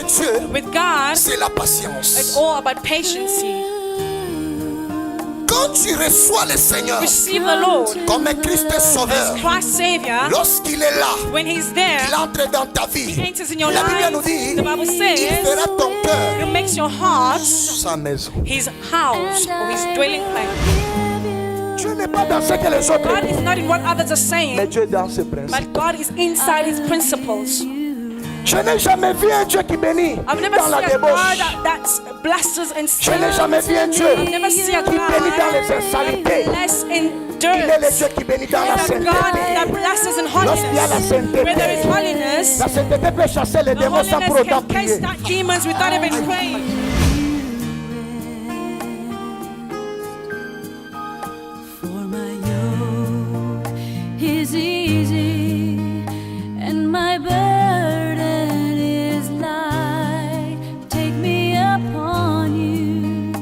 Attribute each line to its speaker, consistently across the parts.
Speaker 1: Dieu,
Speaker 2: with God,
Speaker 1: c'est la patience.
Speaker 2: it's all about patience.
Speaker 1: Quand tu reçois le Seigneur
Speaker 2: Receive the Lord
Speaker 1: comme un Christ sauveur,
Speaker 2: as Christ's Savior.
Speaker 1: lorsqu'il est là,
Speaker 2: When He's there,
Speaker 1: il entre dans ta vie.
Speaker 2: He enters in your
Speaker 1: La Bible nous
Speaker 2: life.
Speaker 1: dit,
Speaker 2: The Bible
Speaker 1: il
Speaker 2: says
Speaker 1: fera ton cœur
Speaker 2: He makes your heart
Speaker 1: sa maison.
Speaker 2: His house or His dwelling place.
Speaker 1: Dieu n'est pas dans ce que les autres
Speaker 2: God is
Speaker 1: disent,
Speaker 2: not in what others are
Speaker 1: mais
Speaker 2: saying,
Speaker 1: Dieu est dans ses principes.
Speaker 2: but God is inside His principles.
Speaker 1: Je n'ai jamais vu un Dieu qui bénit
Speaker 2: I've never
Speaker 1: dans la
Speaker 2: seen a God
Speaker 1: débauche.
Speaker 2: that blesses and
Speaker 1: Je n'ai jamais vu un Dieu
Speaker 2: I've never seen a
Speaker 1: qui bénit dans
Speaker 2: God
Speaker 1: les insanités.
Speaker 2: bless in
Speaker 1: Il est le
Speaker 2: dirt.
Speaker 1: Dieu qui bénit dans la
Speaker 2: And a God that
Speaker 1: sainteté.
Speaker 2: blesses in
Speaker 1: Lorsqu'il y a la
Speaker 2: holiness. Where there is
Speaker 1: sainteté,
Speaker 2: holiness,
Speaker 1: la sainteté peut chasser les
Speaker 2: the
Speaker 1: démons sans pour
Speaker 2: holiness
Speaker 1: autant
Speaker 2: can
Speaker 1: prier.
Speaker 2: cast out demons without even praying.
Speaker 3: For my yoke is easy and my burden is light. Take me upon you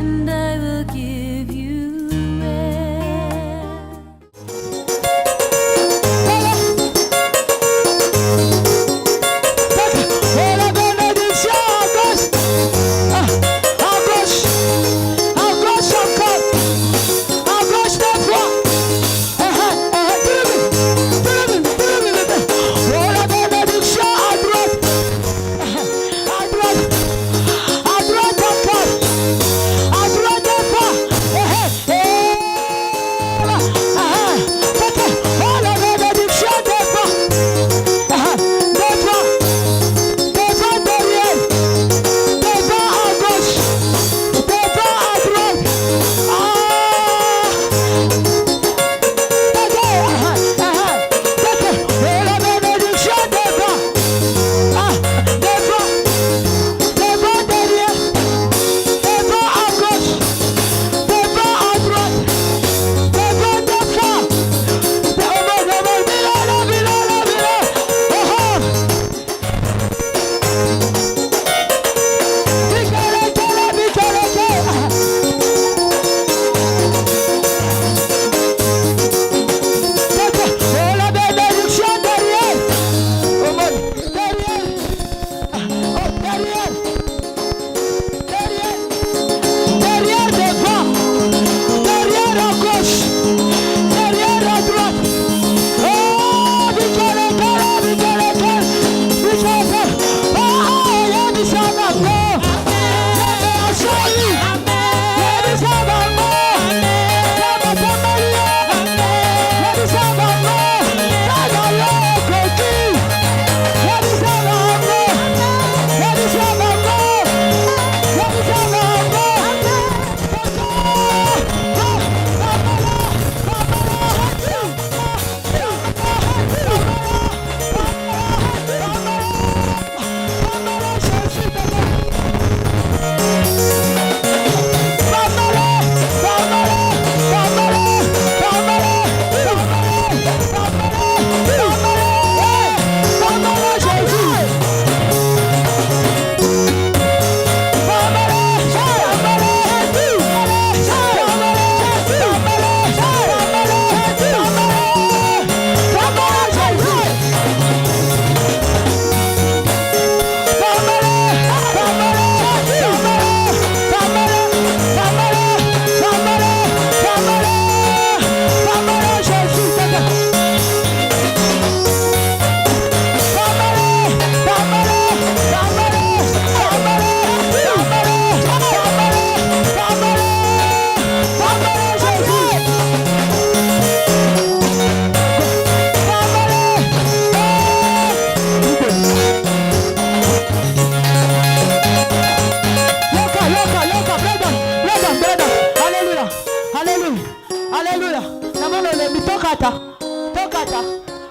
Speaker 3: and I will give you rest.
Speaker 4: La bénédiction à gauche. À gauche. À gauche encore. À gauche deux fois. Oh, la bénédiction à droite. À droite. À droite encore. À droite deux fois. Oh, la bénédiction deux fois. Deux fois. Devant derrière, devant à gauche, devant à droite. Et la bénédiction devant, devant derrière, devant à gauche, devant à droite, devant deux fois. Oh, la bénédiction derrière. Derrière. Oh, derrière. Derrière. Derrière devant. Derrière à gauche. Derrière à droite. Oh,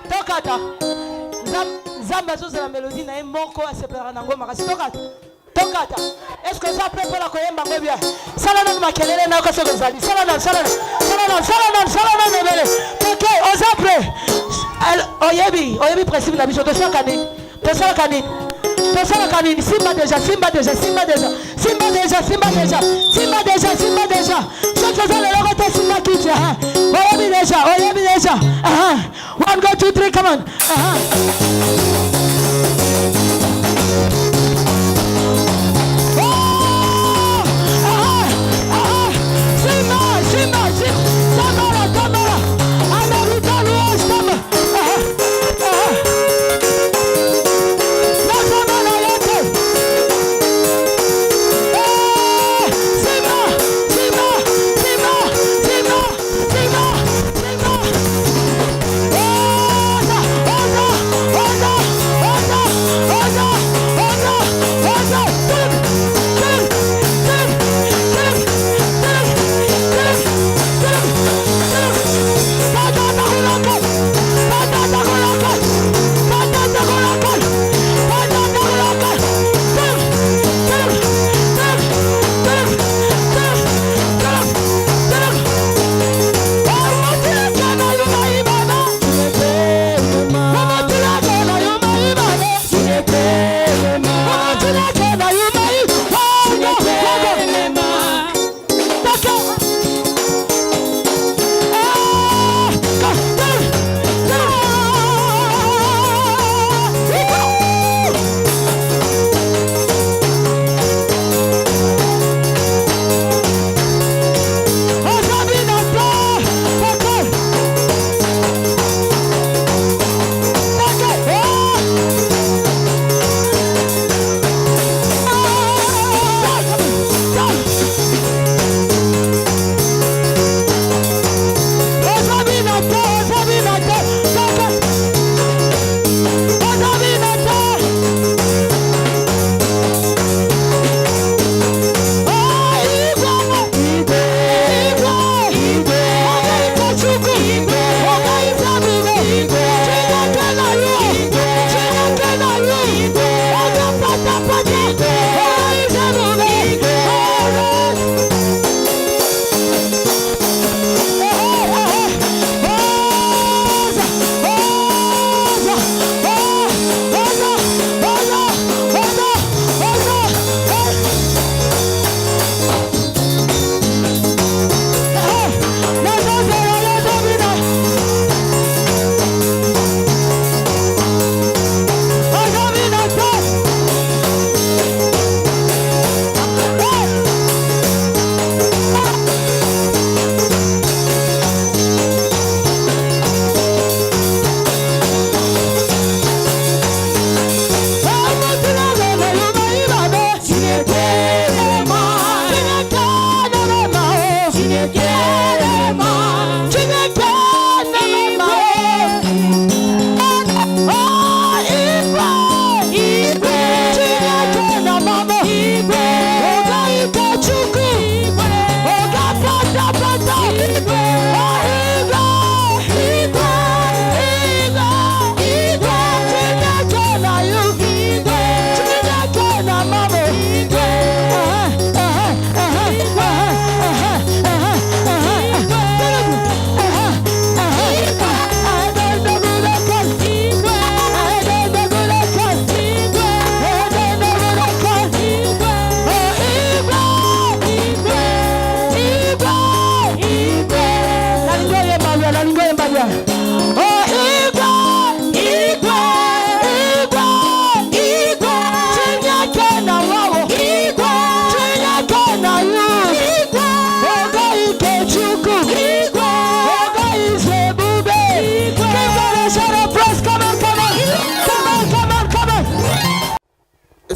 Speaker 4: tokata nzambe azozela melodi na ye moko asepelaka nango makasi tokata est-ce que oza prêt mpona koyemba ngo bien sala nanu makelele nayoka soki ezali sala nanu ebele toke oza prêt oyebi principe na biso tosalaka nini simba déjà soki oza leloko te simba kiti oyebi déjà 1 2 3 come on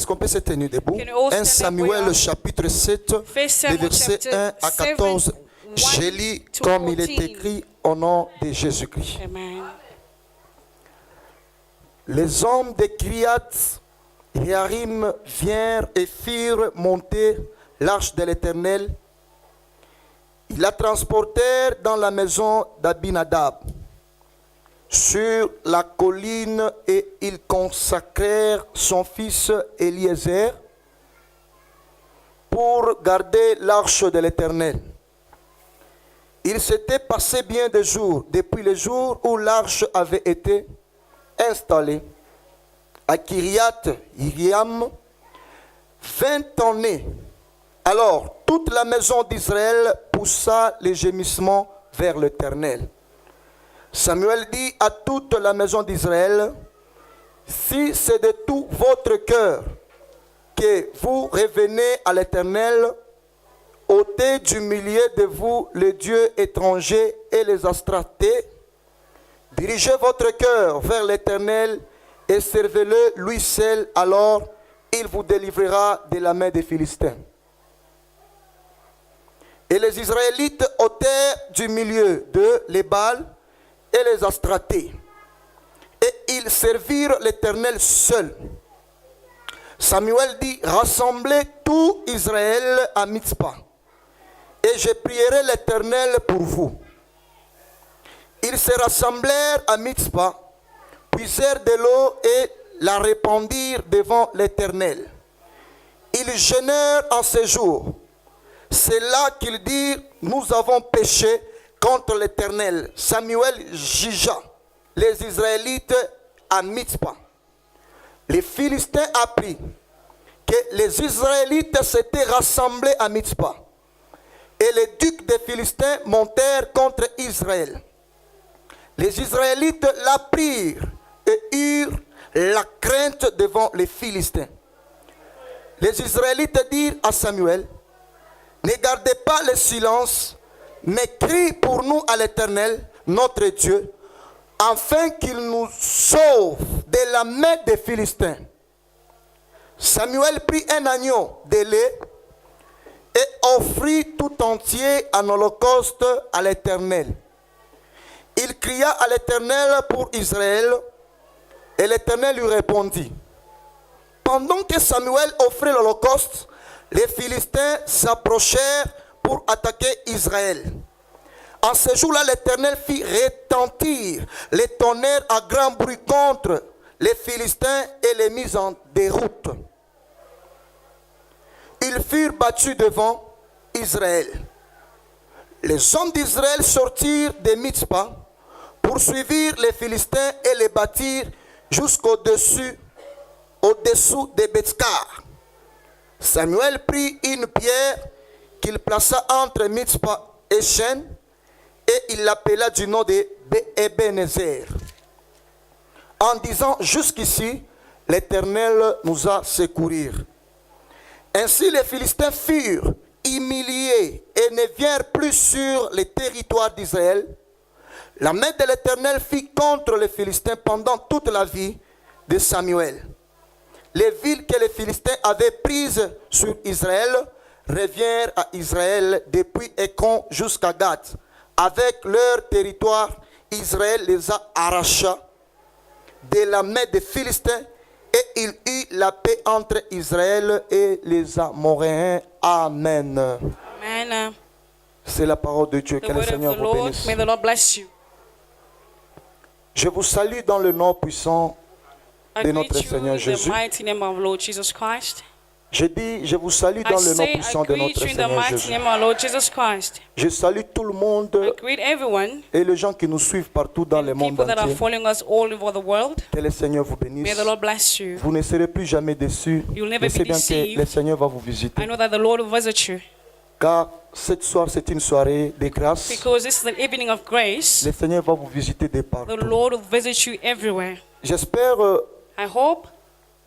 Speaker 5: qu'on peut se tenir debout?
Speaker 2: Can you all
Speaker 5: 1
Speaker 2: stand up where you
Speaker 5: Samuel
Speaker 2: are?
Speaker 5: chapitre 7,
Speaker 2: First
Speaker 5: les
Speaker 2: Samuel
Speaker 5: versets
Speaker 2: chapter
Speaker 5: 1 à 14.
Speaker 2: 7,
Speaker 5: Je lis
Speaker 2: 1 to
Speaker 5: comme il est
Speaker 2: 14.
Speaker 5: écrit au nom de Jésus-Christ.
Speaker 2: Amen.
Speaker 5: Les hommes de Kriat Jearim vinrent et firent monter l'arche de l'Éternel. Ils la transportèrent dans la maison d'Abinadab sur la colline et ils consacrèrent son fils Eliezer pour garder l'arche de l'Éternel. Il s'était passé bien des jours depuis le jour où l'arche avait été installée à Kiriath Jearim 20 années. Alors toute la maison d'Israël poussa les gémissements vers l'Éternel. Samuel dit à toute la maison d'Israël, si c'est de tout votre cœur que vous revenez à l'Éternel, ôtez du milieu de vous les dieux étrangers et les astratés, dirigez votre cœur vers l'Éternel et servez-le lui seul, alors il vous délivrera de la main des Philistins. Et les Israélites ôtèrent du milieu de les Baals et les astratés, et ils servirent l'Éternel seul. Samuel dit, rassemblez tout Israël à Mitzpah, et je prierai l'Éternel pour vous. Ils se rassemblèrent à Mitzpah, puisèrent de l'eau et la répandirent devant l'Éternel. Ils jeûnèrent en ce jour. C'est là qu'ils dirent, nous avons péché contre l'Éternel. Samuel jugea les Israélites à Mitzpah. Les Philistins apprirent que les Israélites s'étaient rassemblés à Mitzpah. Et les ducs des Philistins montèrent contre Israël. Les Israélites l'apprirent et eurent la crainte devant les Philistins. Les Israélites dirent à Samuel, ne gardez pas le silence, mais crie pour nous à l'Éternel, notre Dieu, afin qu'il nous sauve de la main des Philistins. Samuel prit un agneau de lait et offrit tout entier en holocauste à l'Éternel. Il cria à l'Éternel pour Israël, et l'Éternel lui répondit. Pendant que Samuel offrait l'holocauste, les Philistins s'approchèrent pour attaquer Israël. En ce jour-là, l'Éternel fit retentir les tonnerres à grand bruit contre les Philistins et les mit en déroute. Ils furent battus devant Israël. Les hommes d'Israël sortirent de Mitzpah, poursuivirent les Philistins et les battirent jusqu'au-dessous de Bethkar. Samuel prit une pierre qu'il plaça entre Mitzpah et Shen, et il l'appela du nom de Ebenezer, en disant, jusqu'ici, l'Éternel nous a secourus. Ainsi les Philistins furent humiliés et ne vinrent plus sur le territoire d'Israël. La main de l'Éternel fit contre les Philistins pendant toute la vie de Samuel. Les villes que les Philistins avaient prises sur Israël revinrent à Israël depuis Écron jusqu'à Gath. Avec leur territoire, Israël les a arrachés de la main des Philistins et il eut la paix entre Israël et les Amoréens. Amen.
Speaker 2: Amen.
Speaker 5: C'est la parole de Dieu.
Speaker 2: The
Speaker 5: Que le
Speaker 2: word of
Speaker 5: Seigneur
Speaker 2: the
Speaker 5: vous
Speaker 2: Lord.
Speaker 5: bénisse.
Speaker 2: May the Lord bless you.
Speaker 5: Je vous salue dans le nom puissant
Speaker 2: I
Speaker 5: de
Speaker 2: greet
Speaker 5: notre
Speaker 2: you
Speaker 5: Seigneur
Speaker 2: in the
Speaker 5: Jésus.
Speaker 2: mighty name of Lord Jesus Christ.
Speaker 5: Je dis, je vous salue
Speaker 2: I
Speaker 5: dans le nom
Speaker 2: say,
Speaker 5: puissant
Speaker 2: I
Speaker 5: de
Speaker 2: greet
Speaker 5: notre
Speaker 2: you in the
Speaker 5: Seigneur
Speaker 2: mighty
Speaker 5: Jésus.
Speaker 2: name of Lord Jesus Christ.
Speaker 5: Je salue tout le monde
Speaker 2: I greet everyone,
Speaker 5: et les gens qui nous suivent partout dans le monde
Speaker 2: people that are
Speaker 5: entier.
Speaker 2: following us all over the world.
Speaker 5: Que le Seigneur vous
Speaker 2: May
Speaker 5: bénisse.
Speaker 2: the Lord bless you.
Speaker 5: Vous ne serez plus jamais déçus.
Speaker 2: You'll never
Speaker 5: Je sais
Speaker 2: be
Speaker 5: bien que
Speaker 2: deceived.
Speaker 5: le Seigneur va vous visiter.
Speaker 2: I know that the Lord will visit you
Speaker 5: Car cette soirée, c'est une soirée de grâce.
Speaker 2: because this is an evening of grace.
Speaker 5: Le Seigneur va vous visiter de
Speaker 2: The
Speaker 5: partout.
Speaker 2: Lord will visit you everywhere.
Speaker 5: J'espère
Speaker 2: I hope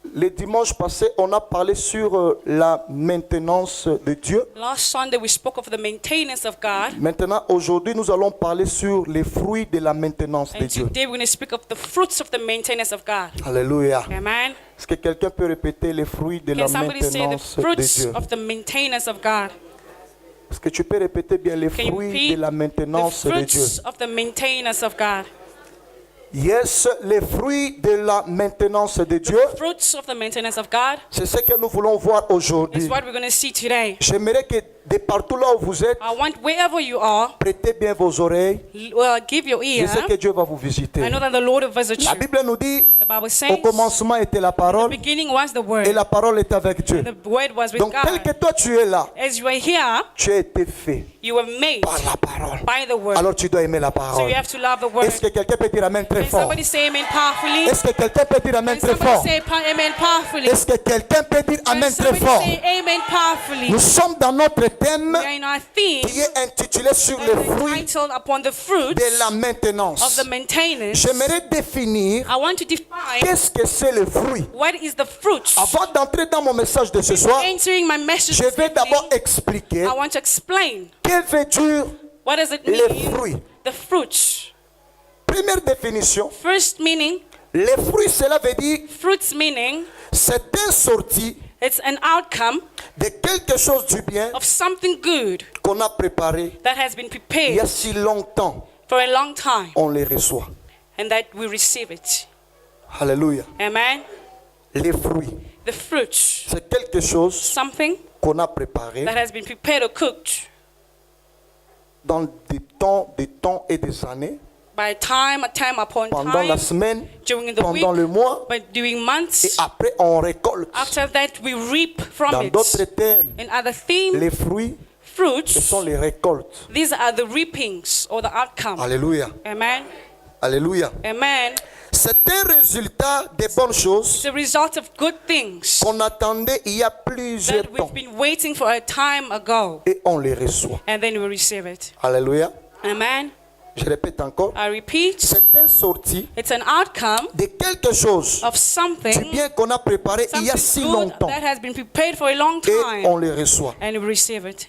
Speaker 5: Le dimanche passé, on a parlé sur la maintenance de Dieu.
Speaker 2: Last Sunday we spoke of the maintenance of God.
Speaker 5: Maintenant, aujourd'hui, nous allons parler sur les fruits de la maintenance de
Speaker 2: And
Speaker 5: Dieu.
Speaker 2: today we're going to speak of the fruits of the maintenance of God.
Speaker 5: Alléluia.
Speaker 2: Amen.
Speaker 5: Est-ce que quelqu'un peut répéter les fruits de la
Speaker 2: Can somebody say the
Speaker 5: maintenance de
Speaker 2: fruits
Speaker 5: Dieu?
Speaker 2: of the maintenance of God?
Speaker 5: Est-ce que tu peux répéter bien les
Speaker 2: Can you
Speaker 5: fruits
Speaker 2: repeat
Speaker 5: de la
Speaker 2: the
Speaker 5: maintenance de Dieu?
Speaker 2: fruits of the maintenance of God?
Speaker 5: Yes, les fruits de la maintenance de Dieu,
Speaker 2: Fruits of the maintenance of God
Speaker 5: c'est ce que nous voulons voir aujourd'hui.
Speaker 2: is what we're going to see today.
Speaker 5: J'aimerais que de partout là où vous êtes,
Speaker 2: I want wherever you are,
Speaker 5: prêtez bien vos oreilles.
Speaker 2: give your
Speaker 5: Je
Speaker 2: ear.
Speaker 5: sais que Dieu va vous visiter.
Speaker 2: I know that the Lord will visit
Speaker 5: La
Speaker 2: you.
Speaker 5: Bible nous dit,
Speaker 2: The Bible
Speaker 5: au
Speaker 2: says,
Speaker 5: commencement était la
Speaker 2: the
Speaker 5: parole
Speaker 2: beginning was the
Speaker 5: et
Speaker 2: Word.
Speaker 5: la parole est avec Dieu.
Speaker 2: The Word was with
Speaker 5: Donc tel que
Speaker 2: God.
Speaker 5: toi tu es là,
Speaker 2: As you are here,
Speaker 5: tu as été fait
Speaker 2: you were made
Speaker 5: par la parole.
Speaker 2: by the Word.
Speaker 5: Alors tu dois aimer la
Speaker 2: So
Speaker 5: parole.
Speaker 2: you have to love the Word.
Speaker 5: Est-ce que quelqu'un peut dire Amen très
Speaker 2: Can
Speaker 5: fort?
Speaker 2: somebody say amen powerfully?
Speaker 5: Est-ce que quelqu'un peut dire Amen
Speaker 2: Can
Speaker 5: très
Speaker 2: somebody
Speaker 5: fort?
Speaker 2: say amen powerfully?
Speaker 5: Est-ce que quelqu'un peut dire
Speaker 2: Can
Speaker 5: Amen très
Speaker 2: somebody
Speaker 5: fort?
Speaker 2: say amen powerfully?
Speaker 5: Nous sommes dans notre thème
Speaker 2: We are in our theme
Speaker 5: qui est intitulé sur
Speaker 2: that
Speaker 5: les
Speaker 2: is
Speaker 5: fruits
Speaker 2: entitled upon the fruits
Speaker 5: de la
Speaker 2: of
Speaker 5: maintenance.
Speaker 2: the maintenance.
Speaker 5: J'aimerais définir
Speaker 2: I want to define
Speaker 5: qu'est-ce que c'est le fruit.
Speaker 2: what is the fruits.
Speaker 5: Avant d'entrer dans mon message de ce soir,
Speaker 2: Entering my message
Speaker 5: je
Speaker 2: this
Speaker 5: vais d'abord
Speaker 2: evening,
Speaker 5: expliquer
Speaker 2: I want to explain
Speaker 5: quel veut dire
Speaker 2: what does it
Speaker 5: les
Speaker 2: mean,
Speaker 5: fruits.
Speaker 2: the fruits.
Speaker 5: Première définition,
Speaker 2: First meaning,
Speaker 5: les fruits, cela veut dire
Speaker 2: fruits meaning,
Speaker 5: c'est un sorti
Speaker 2: it's an outcome
Speaker 5: de quelque chose du bien
Speaker 2: of something good
Speaker 5: qu'on a préparé
Speaker 2: that has been
Speaker 5: il y
Speaker 2: prepared
Speaker 5: a si longtemps,
Speaker 2: for a long time
Speaker 5: on les reçoit.
Speaker 2: and that we receive it.
Speaker 5: Alléluia.
Speaker 2: Amen.
Speaker 5: Les fruits,
Speaker 2: The fruits,
Speaker 5: c'est quelque chose
Speaker 2: something
Speaker 5: qu'on a préparé
Speaker 2: that has been prepared or cooked
Speaker 5: dans des temps et des années,
Speaker 2: by time upon
Speaker 5: pendant la
Speaker 2: time,
Speaker 5: semaine,
Speaker 2: during the week,
Speaker 5: pendant le mois,
Speaker 2: but during
Speaker 5: et
Speaker 2: months.
Speaker 5: après on récolte.
Speaker 2: After that, we reap from
Speaker 5: Dans d'autres
Speaker 2: it.
Speaker 5: termes,
Speaker 2: In other themes,
Speaker 5: les fruits, ce
Speaker 2: fruits,
Speaker 5: sont les récoltes.
Speaker 2: these are the reapings or the outcome.
Speaker 5: Alléluia.
Speaker 2: Amen.
Speaker 5: Alléluia.
Speaker 2: Amen.
Speaker 5: C'est un résultat des bonnes choses
Speaker 2: It's a result of good things
Speaker 5: qu'on attendait il y a plusieurs
Speaker 2: that
Speaker 5: temps
Speaker 2: we've been waiting for a time ago,
Speaker 5: et on les reçoit.
Speaker 2: and then we receive it.
Speaker 5: Alléluia.
Speaker 2: Amen.
Speaker 5: Je répète encore.
Speaker 2: I repeat,
Speaker 5: C'est un sorti
Speaker 2: it's an outcome
Speaker 5: de quelque chose
Speaker 2: of
Speaker 5: du
Speaker 2: something,
Speaker 5: bien qu'on a préparé il y a si
Speaker 2: something good
Speaker 5: longtemps
Speaker 2: that has been prepared for a long
Speaker 5: et on
Speaker 2: time,
Speaker 5: les reçoit.
Speaker 2: and we receive it.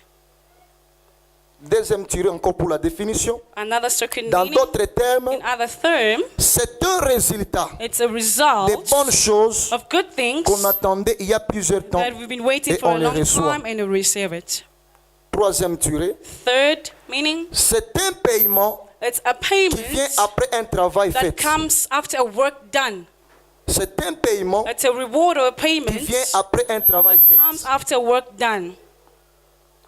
Speaker 5: Deuxième tiré encore pour la définition.
Speaker 2: Another second
Speaker 5: Dans
Speaker 2: meaning,
Speaker 5: d'autres termes,
Speaker 2: in other terms,
Speaker 5: c'est un résultat
Speaker 2: it's a
Speaker 5: des
Speaker 2: result
Speaker 5: bonnes choses
Speaker 2: of good things
Speaker 5: qu'on attendait il y a plusieurs temps.
Speaker 2: that we've been waiting
Speaker 5: et
Speaker 2: for
Speaker 5: on
Speaker 2: a
Speaker 5: les
Speaker 2: long
Speaker 5: reçoit.
Speaker 2: time, and we receive it.
Speaker 5: Troisième tiré,
Speaker 2: Third meaning,
Speaker 5: c'est un paiement
Speaker 2: it's a
Speaker 5: qui vient
Speaker 2: payment
Speaker 5: après un travail
Speaker 2: that
Speaker 5: fait.
Speaker 2: comes after a work done.
Speaker 5: C'est un paiement
Speaker 2: It's a reward or a
Speaker 5: qui
Speaker 2: payment
Speaker 5: vient après un travail
Speaker 2: that
Speaker 5: fait.
Speaker 2: comes after work done.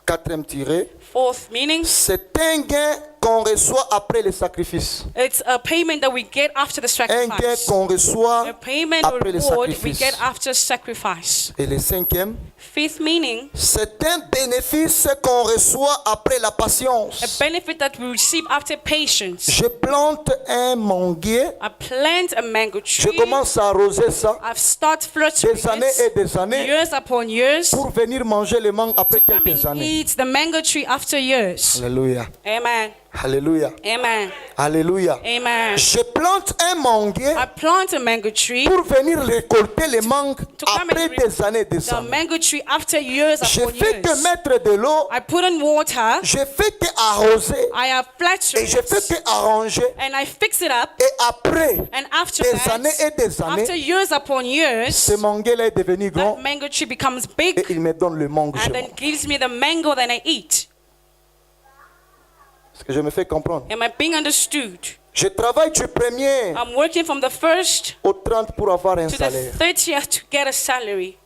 Speaker 5: Quatrième tiré,
Speaker 2: Fourth meaning,
Speaker 5: c'est un gain qu'on reçoit après le sacrifice.
Speaker 2: it's a payment that we get after the
Speaker 5: Un gain
Speaker 2: sacrifice.
Speaker 5: qu'on reçoit
Speaker 2: A payment or
Speaker 5: après le
Speaker 2: reward we
Speaker 5: sacrifice.
Speaker 2: get after sacrifice.
Speaker 5: Et le cinquième,
Speaker 2: Fifth meaning,
Speaker 5: c'est un bénéfice qu'on reçoit après la
Speaker 2: a
Speaker 5: patience.
Speaker 2: benefit that we receive after patience.
Speaker 5: Je plante un manguier,
Speaker 2: I plant a mango
Speaker 5: je
Speaker 2: tree.
Speaker 5: commence à arroser ça
Speaker 2: I've started flirting
Speaker 5: des années et des années
Speaker 2: years upon years
Speaker 5: pour venir manger le mangue après
Speaker 2: to come
Speaker 5: quelques
Speaker 2: and
Speaker 5: années.
Speaker 2: eat the mango tree after years.
Speaker 5: Alléluia.
Speaker 2: Amen.
Speaker 5: Alléluia.
Speaker 2: Amen.
Speaker 5: Alléluia.
Speaker 2: Amen.
Speaker 5: Je plante un manguier
Speaker 2: I plant a mango tree,
Speaker 5: pour venir récolter les mangues
Speaker 2: to come
Speaker 5: après
Speaker 2: and
Speaker 5: des années et des
Speaker 2: the
Speaker 5: années.
Speaker 2: mango tree after years
Speaker 5: Je
Speaker 2: upon
Speaker 5: fais que
Speaker 2: years.
Speaker 5: mettre de l'eau,
Speaker 2: I put in water,
Speaker 5: je fais que arroser
Speaker 2: I have flattered
Speaker 5: et je fais
Speaker 2: it,
Speaker 5: que arranger.
Speaker 2: and I fix it up,
Speaker 5: Et après
Speaker 2: and after
Speaker 5: des années et
Speaker 2: that,
Speaker 5: des
Speaker 2: after
Speaker 5: années,
Speaker 2: years upon years,
Speaker 5: ce manguier-là est devenu grand
Speaker 2: that mango tree becomes
Speaker 5: et
Speaker 2: big,
Speaker 5: il me donne le mangue.
Speaker 2: and then gives me the mango that I eat.
Speaker 5: Est-ce que je me fais comprendre?
Speaker 2: Am I being understood?
Speaker 5: Je travaille du premier
Speaker 2: I'm working from the first
Speaker 5: au 30 pour avoir un
Speaker 2: to the
Speaker 5: salaire.
Speaker 2: 30th to get a salary.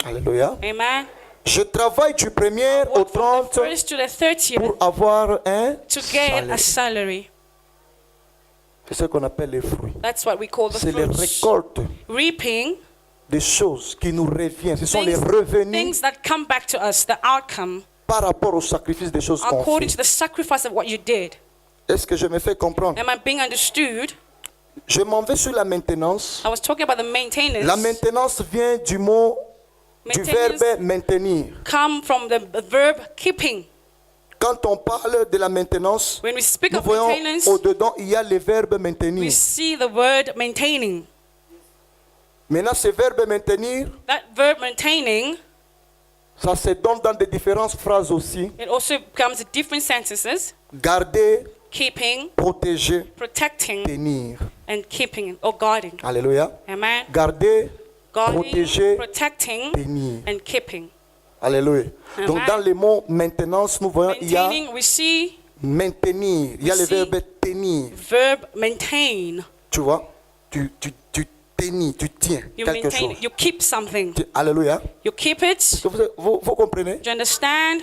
Speaker 5: Alléluia.
Speaker 2: Amen.
Speaker 5: Je travaille du premier au
Speaker 2: Work from
Speaker 5: 30
Speaker 2: the first to the 30th
Speaker 5: pour avoir un
Speaker 2: to get
Speaker 5: salaire.
Speaker 2: a salary.
Speaker 5: C'est ce qu'on appelle les fruits.
Speaker 2: That's what we call the
Speaker 5: C'est les
Speaker 2: fruits.
Speaker 5: récoltes
Speaker 2: Reaping
Speaker 5: des choses qui nous reviennent. Ce sont les
Speaker 2: things,
Speaker 5: revenus
Speaker 2: things that come back to us, the outcome,
Speaker 5: par rapport au sacrifice des choses qu'on
Speaker 2: according to
Speaker 5: fait.
Speaker 2: the sacrifice of what you did.
Speaker 5: Est-ce que je me fais comprendre?
Speaker 2: Am I being understood?
Speaker 5: Je m'en vais sur la maintenance.
Speaker 2: I was talking about the maintenance.
Speaker 5: La maintenance vient du mot, du
Speaker 2: Maintenance
Speaker 5: verbe maintenir.
Speaker 2: come from the verb keeping.
Speaker 5: Quand on parle de la maintenance,
Speaker 2: When we speak
Speaker 5: nous
Speaker 2: of
Speaker 5: voyons
Speaker 2: maintenance,
Speaker 5: au-dedans, il y a le verbe
Speaker 2: we
Speaker 5: maintenir.
Speaker 2: see the word maintaining.
Speaker 5: Maintenant, ce verbe maintenir,
Speaker 2: That verb maintaining,
Speaker 5: ça se donne dans des différentes phrases aussi.
Speaker 2: it also comes in different sentences.
Speaker 5: Garder,
Speaker 2: Keeping,
Speaker 5: protéger,
Speaker 2: protecting,
Speaker 5: tenir.
Speaker 2: and keeping or guarding.
Speaker 5: Alléluia.
Speaker 2: Amen.
Speaker 5: Garder,
Speaker 2: Guarding,
Speaker 5: protéger,
Speaker 2: protecting,
Speaker 5: tenir.
Speaker 2: and keeping.
Speaker 5: Alléluia.
Speaker 2: Amen.
Speaker 5: Donc dans le mot maintenance, nous voyons il y a
Speaker 2: Maintaining, we see
Speaker 5: maintenir, il y a le
Speaker 2: see-
Speaker 5: verbe tenir.
Speaker 2: verb maintain.
Speaker 5: Tu vois, tu tenir, tu tiens
Speaker 2: You
Speaker 5: quelque
Speaker 2: maintain,
Speaker 5: chose.
Speaker 2: you keep something.
Speaker 5: Alléluia.
Speaker 2: You keep it.
Speaker 5: Vous comprenez?
Speaker 2: Do you understand?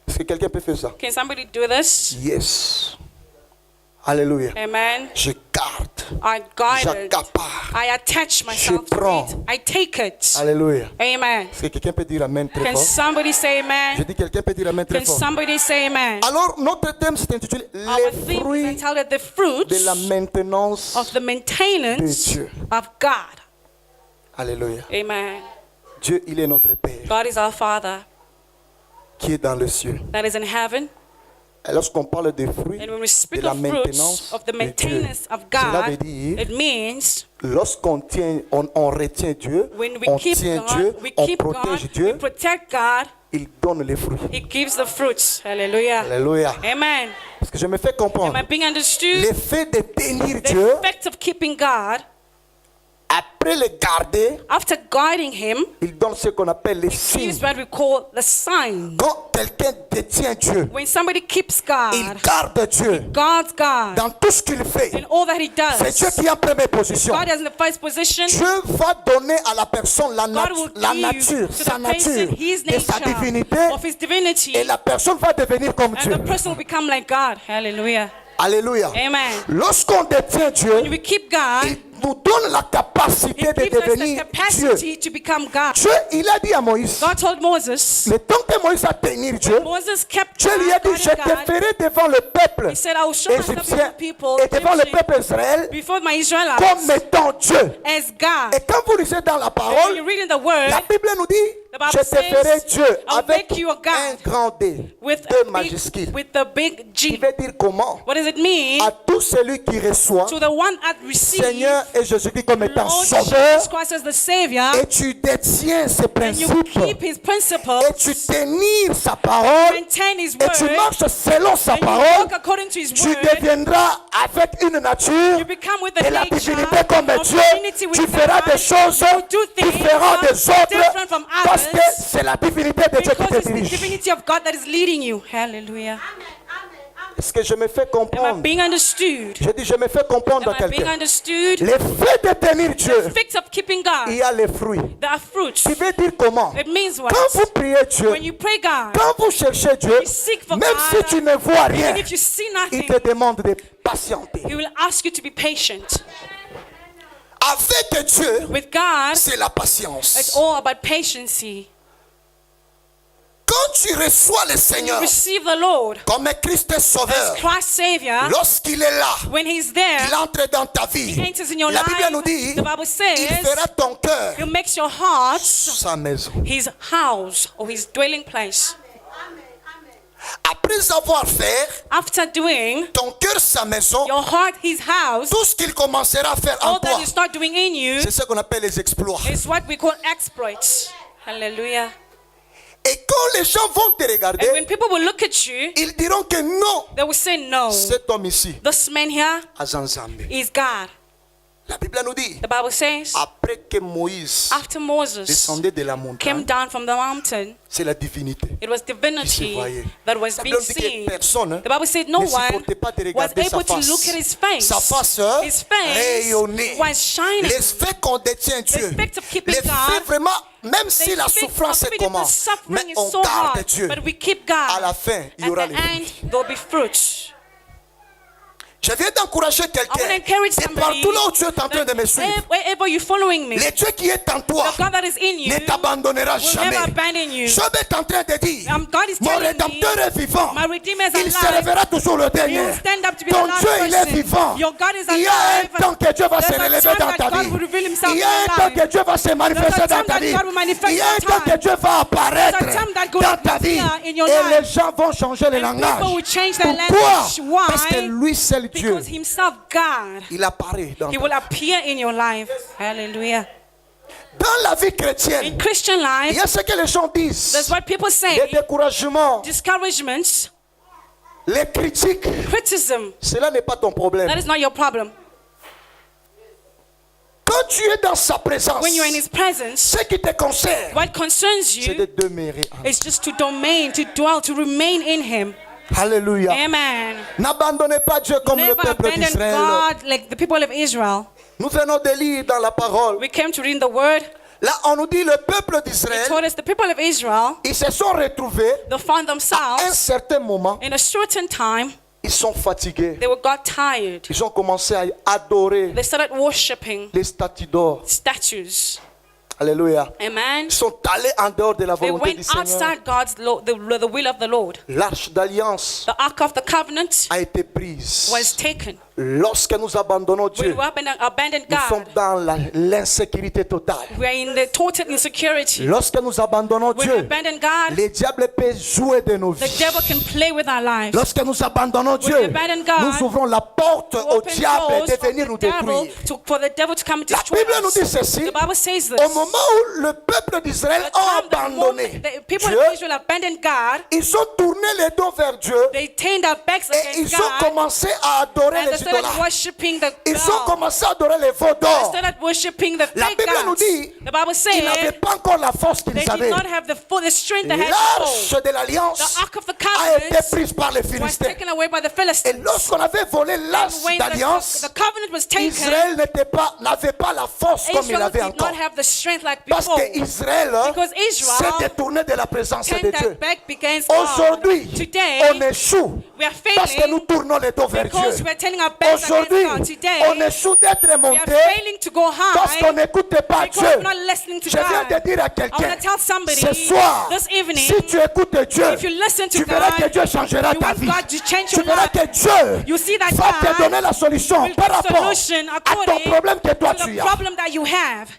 Speaker 5: Est-ce que quelqu'un peut faire ça?
Speaker 2: Can somebody do this?
Speaker 5: Yes. Alléluia.
Speaker 2: Amen.
Speaker 5: Je garde.
Speaker 2: I guide it.
Speaker 5: J'accapare.
Speaker 2: I attach myself to
Speaker 5: prends.
Speaker 2: it. I take it.
Speaker 5: Alléluia.
Speaker 2: Amen.
Speaker 5: Est-ce que quelqu'un peut dire amen très
Speaker 2: Can
Speaker 5: fort?
Speaker 2: somebody say
Speaker 5: Je
Speaker 2: amen?
Speaker 5: dis quelqu'un peut dire amen très
Speaker 2: Can
Speaker 5: fort.
Speaker 2: somebody say amen?
Speaker 5: Alors, notre thème s'est intitulé
Speaker 2: Our
Speaker 5: Les
Speaker 2: theme is
Speaker 5: fruits
Speaker 2: entitled The Fruits
Speaker 5: de la maintenance
Speaker 2: of the maintenance
Speaker 5: de Dieu.
Speaker 2: of God.
Speaker 5: Alléluia.
Speaker 2: Amen.
Speaker 5: Dieu, il est notre Père
Speaker 2: God is our Father
Speaker 5: qui est dans le ciel.
Speaker 2: that is in heaven.
Speaker 5: Et lorsqu'on parle des fruits
Speaker 2: And when we
Speaker 5: de
Speaker 2: speak
Speaker 5: la
Speaker 2: of fruits
Speaker 5: maintenance
Speaker 2: of the
Speaker 5: de Dieu,
Speaker 2: maintenance of
Speaker 5: cela veut
Speaker 2: God,
Speaker 5: dire
Speaker 2: it means
Speaker 5: lorsqu'on tient, on retient Dieu,
Speaker 2: when we
Speaker 5: on
Speaker 2: keep
Speaker 5: tient
Speaker 2: God,
Speaker 5: Dieu,
Speaker 2: we
Speaker 5: on
Speaker 2: keep God,
Speaker 5: protège
Speaker 2: we
Speaker 5: Dieu,
Speaker 2: protect God,
Speaker 5: il donne les fruits.
Speaker 2: He gives the fruits. Hallelujah.
Speaker 5: Alléluia.
Speaker 2: Amen.
Speaker 5: Parce que je me fais comprendre.
Speaker 2: Am I being understood?
Speaker 5: L'effet de tenir
Speaker 2: The
Speaker 5: Dieu,
Speaker 2: effect of keeping God,
Speaker 5: après le garder,
Speaker 2: after guiding Him,
Speaker 5: il donne ce qu'on appelle les
Speaker 2: gives
Speaker 5: signes.
Speaker 2: what we call the sign.
Speaker 5: Quand quelqu'un détient Dieu,
Speaker 2: When somebody keeps
Speaker 5: il
Speaker 2: God,
Speaker 5: garde Dieu
Speaker 2: guards God
Speaker 5: dans tout ce qu'il fait.
Speaker 2: in all that He
Speaker 5: C'est Dieu
Speaker 2: does.
Speaker 5: qui est en première position.
Speaker 2: God is in the first position.
Speaker 5: Dieu va donner à la personne la,
Speaker 2: God will
Speaker 5: la
Speaker 2: give
Speaker 5: nature,
Speaker 2: to
Speaker 5: sa
Speaker 2: the
Speaker 5: nature
Speaker 2: person His
Speaker 5: de sa
Speaker 2: nature
Speaker 5: divinité,
Speaker 2: of His divinity,
Speaker 5: et la personne va devenir comme
Speaker 2: and
Speaker 5: Dieu.
Speaker 2: the person will become like God. Hallelujah.
Speaker 5: Alléluia.
Speaker 2: Amen.
Speaker 5: Lorsqu'on détient Dieu,
Speaker 2: When we keep God,
Speaker 5: il nous donne la
Speaker 2: He
Speaker 5: capacité de
Speaker 2: gives us the
Speaker 5: devenir Dieu.
Speaker 2: capacity to become God.
Speaker 5: Dieu, il a dit à Moïse,
Speaker 2: God told Moses,
Speaker 5: le temps que Moïse a tenu Dieu,
Speaker 2: Moses kept
Speaker 5: Dieu lui a dit, je
Speaker 2: God,
Speaker 5: te ferai devant le peuple
Speaker 2: He said, I will show myself before
Speaker 5: égyptien
Speaker 2: people,
Speaker 5: et devant le
Speaker 2: Egyptian,
Speaker 5: peuple Israël
Speaker 2: before my Israelites,
Speaker 5: comme étant Dieu.
Speaker 2: as God.
Speaker 5: Et quand vous lisez dans la
Speaker 2: When
Speaker 5: parole,
Speaker 2: you read in the Word,
Speaker 5: la Bible nous dit,
Speaker 2: The Bible
Speaker 5: je te
Speaker 2: says,
Speaker 5: ferai Dieu
Speaker 2: I'll
Speaker 5: avec
Speaker 2: make you a God
Speaker 5: un grand D,
Speaker 2: with
Speaker 5: deux
Speaker 2: a
Speaker 5: majuscules.
Speaker 2: big, with the big
Speaker 5: Qui
Speaker 2: G.
Speaker 5: veut dire comment?
Speaker 2: What does it mean?
Speaker 5: À tout celui qui reçoit
Speaker 2: To the one that receives
Speaker 5: Seigneur et Jésus-Christ comme étant
Speaker 2: Lord
Speaker 5: sauveur,
Speaker 2: Jesus Christ as the Savior,
Speaker 5: et tu détiens ses
Speaker 2: and you
Speaker 5: principes,
Speaker 2: keep His principles,
Speaker 5: et tu tenir sa parole,
Speaker 2: maintain His
Speaker 5: et tu
Speaker 2: word,
Speaker 5: marches selon sa
Speaker 2: and you
Speaker 5: parole,
Speaker 2: walk according to His
Speaker 5: tu
Speaker 2: word,
Speaker 5: deviendras avec une nature
Speaker 2: you become with
Speaker 5: de
Speaker 2: the
Speaker 5: la
Speaker 2: nature
Speaker 5: divinité comme
Speaker 2: of
Speaker 5: Dieu.
Speaker 2: divinity with
Speaker 5: Tu feras
Speaker 2: God.
Speaker 5: des choses
Speaker 2: You do things
Speaker 5: différentes des autres
Speaker 2: different from
Speaker 5: parce que
Speaker 2: others
Speaker 5: c'est la divinité de Dieu qui
Speaker 2: because
Speaker 5: te
Speaker 2: it's the
Speaker 5: dirige.
Speaker 2: divinity of God that is leading you. Hallelujah.
Speaker 5: Est-ce que je me fais
Speaker 2: Am I
Speaker 5: comprendre?
Speaker 2: being understood?
Speaker 5: Je dis, je me fais comprendre
Speaker 2: Am
Speaker 5: à
Speaker 2: I being
Speaker 5: quelqu'un.
Speaker 2: understood?
Speaker 5: L'effet de tenir Dieu,
Speaker 2: The effects of keeping God,
Speaker 5: il y a les fruits.
Speaker 2: there are fruits.
Speaker 5: Tu veux dire comment?
Speaker 2: It means what?
Speaker 5: Quand vous priez Dieu,
Speaker 2: When you pray God,
Speaker 5: quand vous cherchez Dieu,
Speaker 2: you seek for
Speaker 5: même
Speaker 2: God,
Speaker 5: si tu ne vois rien,
Speaker 2: even if you see
Speaker 5: il
Speaker 2: nothing,
Speaker 5: te demande de patienter.
Speaker 2: He will ask you to be patient.
Speaker 5: Avec Dieu,
Speaker 2: With God,
Speaker 5: c'est la
Speaker 2: it's
Speaker 5: patience.
Speaker 2: all about patience.
Speaker 5: Quand tu reçois le Seigneur
Speaker 2: Receive the Lord
Speaker 5: comme Christ
Speaker 2: as
Speaker 5: Sauveur,
Speaker 2: Christ Savior.
Speaker 5: lorsqu'il est là,
Speaker 2: When He's there,
Speaker 5: il entre dans ta vie.
Speaker 2: He enters in your
Speaker 5: La Bible
Speaker 2: life.
Speaker 5: nous dit,
Speaker 2: The Bible says,
Speaker 5: il fera ton cœur
Speaker 2: He makes your heart
Speaker 5: sa maison.
Speaker 2: His house or His dwelling place.
Speaker 5: Après avoir fait
Speaker 2: After doing
Speaker 5: ton cœur sa maison,
Speaker 2: your heart His house,
Speaker 5: tout ce qu'il commencera à faire en
Speaker 2: all
Speaker 5: toi,
Speaker 2: that you start doing in you
Speaker 5: c'est ce qu'on appelle les exploits.
Speaker 2: is what we call exploits. Hallelujah.
Speaker 5: Et quand les gens vont te regarder,
Speaker 2: And when people will look at you,
Speaker 5: ils diront que non,
Speaker 2: they will say, no,
Speaker 5: cet homme ici,
Speaker 2: this man here
Speaker 5: Azanzambe.
Speaker 2: is God.
Speaker 5: La Bible nous dit,
Speaker 2: The Bible says,
Speaker 5: après que Moïse
Speaker 2: after Moses
Speaker 5: descendait de la
Speaker 2: came
Speaker 5: montagne,
Speaker 2: down from the mountain,
Speaker 5: c'est la divinité.
Speaker 2: it was divinity
Speaker 5: voyait.
Speaker 2: that was
Speaker 5: La
Speaker 2: being
Speaker 5: Bible dit que
Speaker 2: seen.
Speaker 5: personne
Speaker 2: The Bible said no
Speaker 5: ne
Speaker 2: one
Speaker 5: supportait pas de
Speaker 2: was
Speaker 5: regarder sa
Speaker 2: able to
Speaker 5: face.
Speaker 2: look at his face.
Speaker 5: Sa face
Speaker 2: His face
Speaker 5: rayonnait.
Speaker 2: was shining.
Speaker 5: L'effet qu'on détient Dieu,
Speaker 2: effect of keeping
Speaker 5: l'effet
Speaker 2: God,
Speaker 5: vraiment, même
Speaker 2: The
Speaker 5: si la
Speaker 2: effect
Speaker 5: souffrance
Speaker 2: of
Speaker 5: est
Speaker 2: it, the
Speaker 5: comment,
Speaker 2: suffering
Speaker 5: mais
Speaker 2: is
Speaker 5: on
Speaker 2: so
Speaker 5: garde
Speaker 2: hard,
Speaker 5: Dieu.
Speaker 2: but we keep
Speaker 5: À
Speaker 2: God.
Speaker 5: la fin, il y
Speaker 2: At
Speaker 5: aura
Speaker 2: the
Speaker 5: les
Speaker 2: end,
Speaker 5: fruits.
Speaker 2: there'll be fruits.
Speaker 5: Je viens d'encourager
Speaker 2: I want to
Speaker 5: quelqu'un.
Speaker 2: encourage
Speaker 5: Et
Speaker 2: somebody
Speaker 5: partout là où tu es en train de me suivre,
Speaker 2: wherever you're following me,
Speaker 5: le Dieu qui est en toi
Speaker 2: the God that is in you
Speaker 5: ne t'abandonnera
Speaker 2: will
Speaker 5: jamais.
Speaker 2: never abandon you.
Speaker 5: Job est en train de dire,
Speaker 2: God is
Speaker 5: mon
Speaker 2: telling me,
Speaker 5: Rédempteur est vivant.
Speaker 2: my Redeemer is
Speaker 5: Il se
Speaker 2: alive.
Speaker 5: révélera toujours le
Speaker 2: He
Speaker 5: dernier.
Speaker 2: will stand up to be
Speaker 5: Ton
Speaker 2: the last
Speaker 5: Dieu, il est
Speaker 2: person.
Speaker 5: vivant.
Speaker 2: Your God is
Speaker 5: Il y a un
Speaker 2: alive.
Speaker 5: temps que Dieu va se
Speaker 2: There's a
Speaker 5: relever
Speaker 2: time
Speaker 5: dans
Speaker 2: that
Speaker 5: ta
Speaker 2: God
Speaker 5: vie.
Speaker 2: will reveal himself
Speaker 5: Il y a
Speaker 2: in
Speaker 5: un
Speaker 2: your
Speaker 5: temps
Speaker 2: life.
Speaker 5: que Dieu va se manifester
Speaker 2: There's a
Speaker 5: dans
Speaker 2: time
Speaker 5: ta
Speaker 2: that
Speaker 5: vie.
Speaker 2: God will manifest
Speaker 5: Il y a un
Speaker 2: in your
Speaker 5: temps que
Speaker 2: time.
Speaker 5: Dieu va apparaître
Speaker 2: There's a time that God
Speaker 5: dans
Speaker 2: will
Speaker 5: ta vie.
Speaker 2: appear in your
Speaker 5: Et
Speaker 2: life.
Speaker 5: les gens vont changer le
Speaker 2: And
Speaker 5: langage.
Speaker 2: people will change their
Speaker 5: Pourquoi?
Speaker 2: language. Why?
Speaker 5: Parce que lui seul Dieu,
Speaker 2: Because himself, God,
Speaker 5: il apparaît dans
Speaker 2: He
Speaker 5: ta
Speaker 2: will
Speaker 5: vie.
Speaker 2: appear in your life. Hallelujah.
Speaker 5: Dans la vie
Speaker 2: In
Speaker 5: chrétienne,
Speaker 2: Christian
Speaker 5: il
Speaker 2: life,
Speaker 5: y a ce que les gens disent.
Speaker 2: that's what people
Speaker 5: Les
Speaker 2: say.
Speaker 5: découragements,
Speaker 2: Discouragements,
Speaker 5: les critiques.
Speaker 2: criticism.
Speaker 5: Cela n'est pas ton problème.
Speaker 2: That is not your problem.
Speaker 5: Quand tu es dans sa présence,
Speaker 2: When you're in His presence,
Speaker 5: ce qui te concerne,
Speaker 2: what concerns
Speaker 5: c'est de
Speaker 2: you
Speaker 5: demeurer en
Speaker 2: is just to domain, to dwell, to remain in Him.
Speaker 5: Alléluia.
Speaker 2: Amen.
Speaker 5: N'abandonnez pas Dieu comme le
Speaker 2: Never
Speaker 5: peuple
Speaker 2: abandon
Speaker 5: d'Israël.
Speaker 2: God like the people of Israel.
Speaker 5: Nous venons de lire dans la parole.
Speaker 2: We came to read the word.
Speaker 5: Là, on nous dit le peuple
Speaker 2: It
Speaker 5: d'Israël,
Speaker 2: told us the people of Israel,
Speaker 5: ils se sont retrouvés
Speaker 2: they found
Speaker 5: à un
Speaker 2: themselves
Speaker 5: certain moment,
Speaker 2: in a certain time,
Speaker 5: ils sont fatigués.
Speaker 2: they got tired.
Speaker 5: Ils ont commencé à adorer
Speaker 2: They started worshiping
Speaker 5: les statues d'or.
Speaker 2: statues.
Speaker 5: Alléluia.
Speaker 2: Amen.
Speaker 5: Ils sont allés en dehors de la
Speaker 2: They
Speaker 5: volonté
Speaker 2: went
Speaker 5: du Seigneur.
Speaker 2: outside the will of the Lord.
Speaker 5: L'arche d'alliance
Speaker 2: The Ark of the Covenant
Speaker 5: a été prise.
Speaker 2: was taken.
Speaker 5: Lorsque nous abandonnons
Speaker 2: When
Speaker 5: Dieu,
Speaker 2: we abandoned
Speaker 5: nous sommes
Speaker 2: God,
Speaker 5: dans l'insécurité totale.
Speaker 2: we are in the total insecurity.
Speaker 5: Lorsque nous abandonnons
Speaker 2: When we
Speaker 5: Dieu,
Speaker 2: abandon God,
Speaker 5: les diables peuvent jouer de nos
Speaker 2: the
Speaker 5: vies.
Speaker 2: devil can play with our lives.
Speaker 5: Lorsque nous abandonnons
Speaker 2: When we
Speaker 5: Dieu,
Speaker 2: abandon God,
Speaker 5: nous ouvrons la porte au
Speaker 2: Open
Speaker 5: diable
Speaker 2: doors
Speaker 5: de
Speaker 2: for
Speaker 5: venir
Speaker 2: the
Speaker 5: nous
Speaker 2: devil
Speaker 5: détruire.
Speaker 2: for the devil to come and
Speaker 5: La
Speaker 2: destroy
Speaker 5: Bible nous dit
Speaker 2: us.
Speaker 5: ceci.
Speaker 2: The Bible says this.
Speaker 5: Au moment où le peuple d'Israël
Speaker 2: The
Speaker 5: a
Speaker 2: time the
Speaker 5: abandonné
Speaker 2: moment the people
Speaker 5: Dieu,
Speaker 2: of Israel abandoned God,
Speaker 5: ils ont tourné les dos vers Dieu
Speaker 2: they turned their backs
Speaker 5: et
Speaker 2: against
Speaker 5: ils ont
Speaker 2: God,
Speaker 5: commencé à adorer
Speaker 2: and they
Speaker 5: les
Speaker 2: started
Speaker 5: idolâtres.
Speaker 2: worshiping the
Speaker 5: Ils ont
Speaker 2: God.
Speaker 5: commencé à adorer les veaux
Speaker 2: They
Speaker 5: d'or.
Speaker 2: started worshiping the
Speaker 5: La
Speaker 2: fake
Speaker 5: Bible nous
Speaker 2: gods.
Speaker 5: dit,
Speaker 2: The Bible
Speaker 5: ils n'avaient
Speaker 2: said
Speaker 5: pas encore la force
Speaker 2: they
Speaker 5: qu'ils
Speaker 2: did
Speaker 5: avaient.
Speaker 2: not have the strength they had
Speaker 5: L'arche
Speaker 2: before.
Speaker 5: de l'alliance
Speaker 2: The Ark of the
Speaker 5: a été
Speaker 2: Covenant
Speaker 5: prise par les
Speaker 2: was
Speaker 5: Philistins.
Speaker 2: taken away by the
Speaker 5: Et
Speaker 2: Philistines.
Speaker 5: lorsqu'on avait volé l'arche
Speaker 2: When
Speaker 5: d'alliance,
Speaker 2: the covenant was taken,
Speaker 5: Israël n'avait pas la force comme il
Speaker 2: Israel
Speaker 5: avait
Speaker 2: did
Speaker 5: encore.
Speaker 2: not have the strength like
Speaker 5: Parce
Speaker 2: before.
Speaker 5: que Israël
Speaker 2: Because Israel
Speaker 5: s'est détourné de la présence de
Speaker 2: turned their
Speaker 5: Dieu.
Speaker 2: back against God.
Speaker 5: Aujourd'hui,
Speaker 2: Today,
Speaker 5: on échoue
Speaker 2: we are
Speaker 5: parce que nous
Speaker 2: failing
Speaker 5: tournons les dos vers
Speaker 2: because
Speaker 5: Dieu.
Speaker 2: we are turning our backs against
Speaker 5: Aujourd'hui,
Speaker 2: God. Today,
Speaker 5: on échoue d'être
Speaker 2: we are
Speaker 5: monté
Speaker 2: failing to go
Speaker 5: parce
Speaker 2: high
Speaker 5: qu'on n'écoute pas
Speaker 2: because
Speaker 5: Dieu.
Speaker 2: we're not listening to
Speaker 5: Je viens
Speaker 2: God.
Speaker 5: de dire à
Speaker 2: I
Speaker 5: quelqu'un,
Speaker 2: want to tell somebody
Speaker 5: ce soir,
Speaker 2: this evening,
Speaker 5: si tu écoutes Dieu,
Speaker 2: if you listen to
Speaker 5: tu verras
Speaker 2: God,
Speaker 5: que Dieu changera
Speaker 2: you
Speaker 5: ta
Speaker 2: want
Speaker 5: vie.
Speaker 2: God to change
Speaker 5: Tu
Speaker 2: your
Speaker 5: verras
Speaker 2: life.
Speaker 5: que Dieu
Speaker 2: You see that
Speaker 5: va te
Speaker 2: God
Speaker 5: donner la solution
Speaker 2: will
Speaker 5: par
Speaker 2: give
Speaker 5: rapport
Speaker 2: solution
Speaker 5: à ton
Speaker 2: according
Speaker 5: problème que toi
Speaker 2: to
Speaker 5: tu
Speaker 2: the
Speaker 5: as.
Speaker 2: problem that you have.